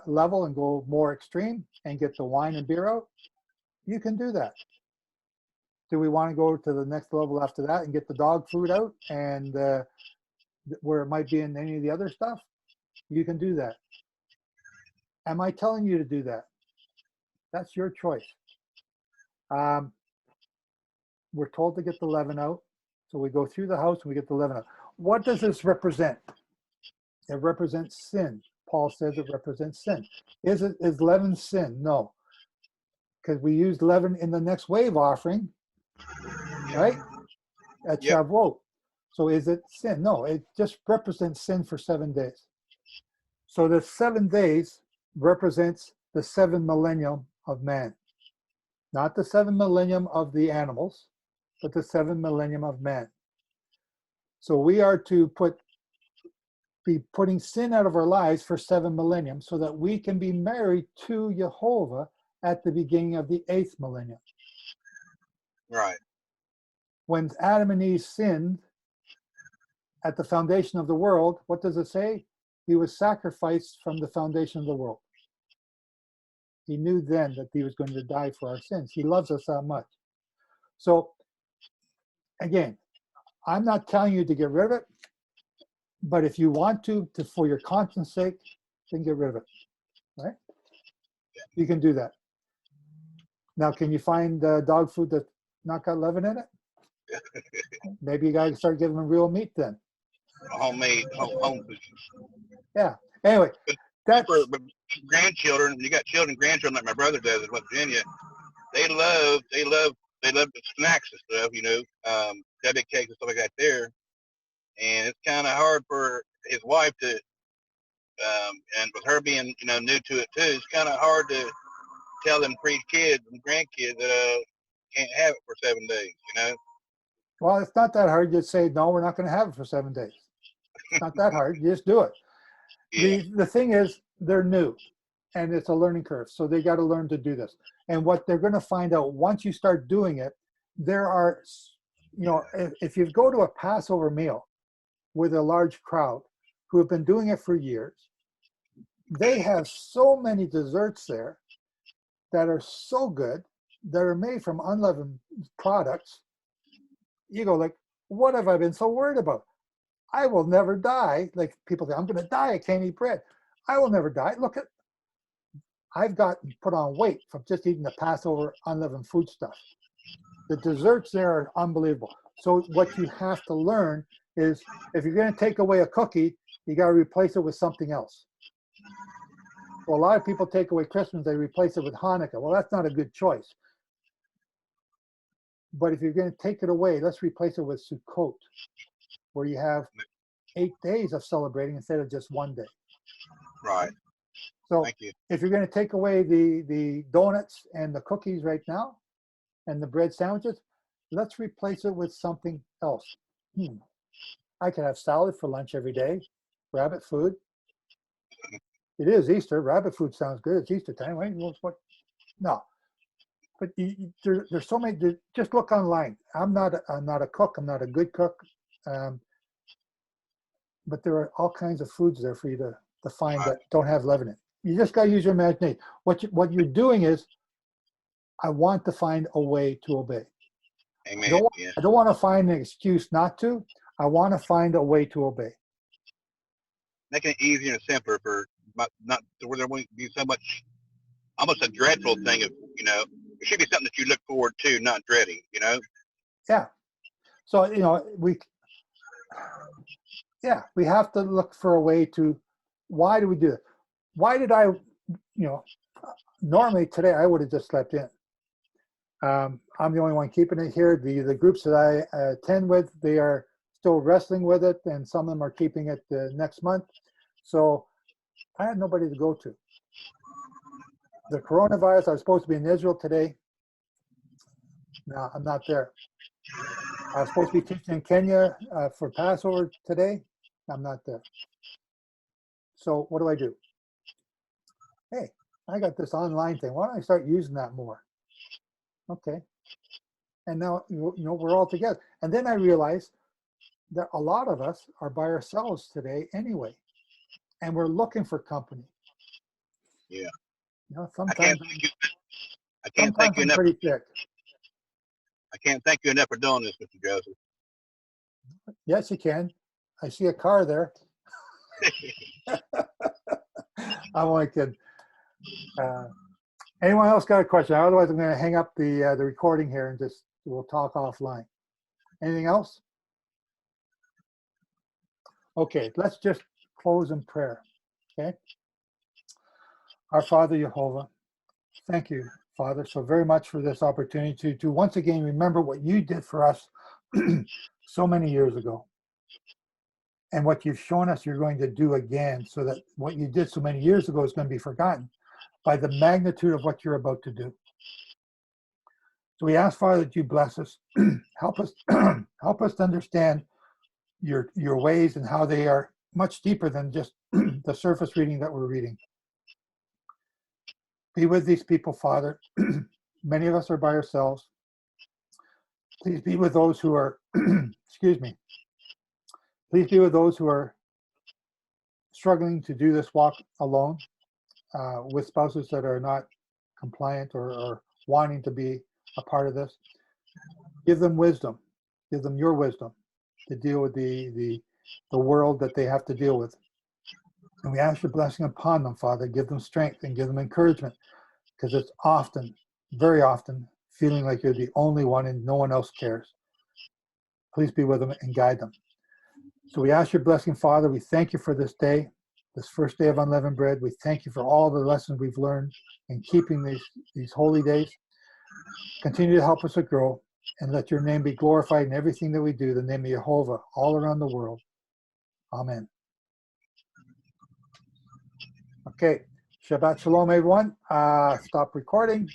level and go more extreme and get the wine and beer out? You can do that. Do we want to go to the next level after that and get the dog food out and where it might be in any of the other stuff? You can do that. Am I telling you to do that? That's your choice. We're told to get the leaven out. So we go through the house and we get the leaven out. What does this represent? It represents sin. Paul says it represents sin. Is leaven sin? No. Because we used leaven in the next wave offering, right? At Shavuot. So is it sin? No, it just represents sin for 7 days. So the 7 days represents the 7 millennium of man. Not the 7 millennium of the animals, but the 7 millennium of man. So we are to be putting sin out of our lives for 7 millennium so that we can be married to Jehovah at the beginning of the 8th millennium. Right. When Adam and Eve sinned at the foundation of the world, what does it say? He was sacrificed from the foundation of the world. He knew then that he was going to die for our sins. He loves us that much. So again, I'm not telling you to get rid of it, but if you want to for your conscience sake, then get rid of it, right? You can do that. Now, can you find dog food that's not got leaven in it? Maybe you got to start giving them real meat then. Homemade, home food. Yeah. Anyway, that's But grandchildren, you got children, grandchildren like my brother does in West Virginia. They love the snacks and stuff, you know, debbie cakes and stuff like that there. And it's kind of hard for his wife to, and with her being, you know, new to it too, it's kind of hard to tell them kids and grandkids that can't have it for 7 days, you know. well, it's not that hard. You just say, no, we're not going to have it for 7 days. It's not that hard. You just do it. Yeah. The thing is, they're new, and it's a learning curve. So they got to learn to do this. And what they're going to find out once you start doing it, there are, you know, if you go to a Passover meal with a large crowd who have been doing it for years, they have so many desserts there that are so good, that are made from unleavened products. You go like, what have I been so worried about? I will never die. Like people think, I'm going to die. I can't eat bread. I will never die. Look at, I've gotten put on weight from just eating the Passover unleavened food stuff. The desserts there are unbelievable. So what you have to learn is if you're going to take away a cookie, you got to replace it with something else. Well, a lot of people take away Christmas, they replace it with Hanukkah. Well, that's not a good choice. But if you're going to take it away, let's replace it with Sukkot, where you have 8 days of celebrating instead of just 1 day. Right. So Thank you. if you're going to take away the donuts and the cookies right now and the bread sandwiches, let's replace it with something else. I could have salad for lunch every day, rabbit food. It is Easter. Rabbit food sounds good. It's Easter time. Right? What? No. But there's so many. Just look online. I'm not a cook. I'm not a good cook. But there are all kinds of foods there for you to find that don't have leaven in it. You just got to use your imagination. What you're doing is, I want to find a way to obey. Amen. I don't want to find an excuse not to. I want to find a way to obey. Making it easier and simpler for not to where there won't be so much, almost a dreadful thing of, you know, it should be something that you look forward to, not dreading, you know? Yeah. So, you know, we have to look for a way to, why do we do it? Why did I, you know, normally today I would have just slept in. I'm the only one keeping it here. The groups that I attend with, they are still wrestling with it, and some of them are keeping it next month. So I had nobody to go to. The coronavirus, I was supposed to be in Israel today. No, I'm not there. I was supposed to be teaching in Kenya for Passover today. I'm not there. So what do? Hey, I got this online thing. Why don't I start using that more? Okay. And now, you know, we're all together. And then I realized that a lot of us are by ourselves today anyway. And we're looking for company. Yeah. You know, I can't thank you enough. pretty thick. I can't thank you enough for doing this, Mr. Joseph. Yes, you can. I see a car there. I'm only kidding. Anyone else got a question? Otherwise, I'm going to hang up the recording here and just we'll talk offline. Anything else? Okay, let's just close in prayer. Okay. Our Father Jehovah, thank you, Father, so very much for this opportunity to once again remember what you did for us so many years ago, and what you've shown us you're going to do again, so that what you did so many years ago is going to be forgotten by the magnitude of what you're about to do. So we ask, Father, that you bless us, help us to understand your ways and how they are much deeper than just the surface reading that we're reading. Be with these people, Father. Many of us are by ourselves. Please be with those who are, excuse me. Please be with those who are struggling to do this walk alone, with spouses that are not compliant or wanting to be a part of this. Give them wisdom. Give them your wisdom to deal with the world that they have to deal with. And we ask your blessing upon them, Father. Give them strength and give them encouragement, because it's often very often feeling like you're the only one and no one else cares. Please be with them and guide them. So we ask your blessing, Father. We thank you for this day, this first day of unleavened bread. We thank you for all the lessons we've learned in keeping these holy days. Continue to help us to grow, and let your name be glorified in everything that we do, the name of Jehovah, all around the world. Amen. Okay. Shabbat Shalom, everyone. Stop recording.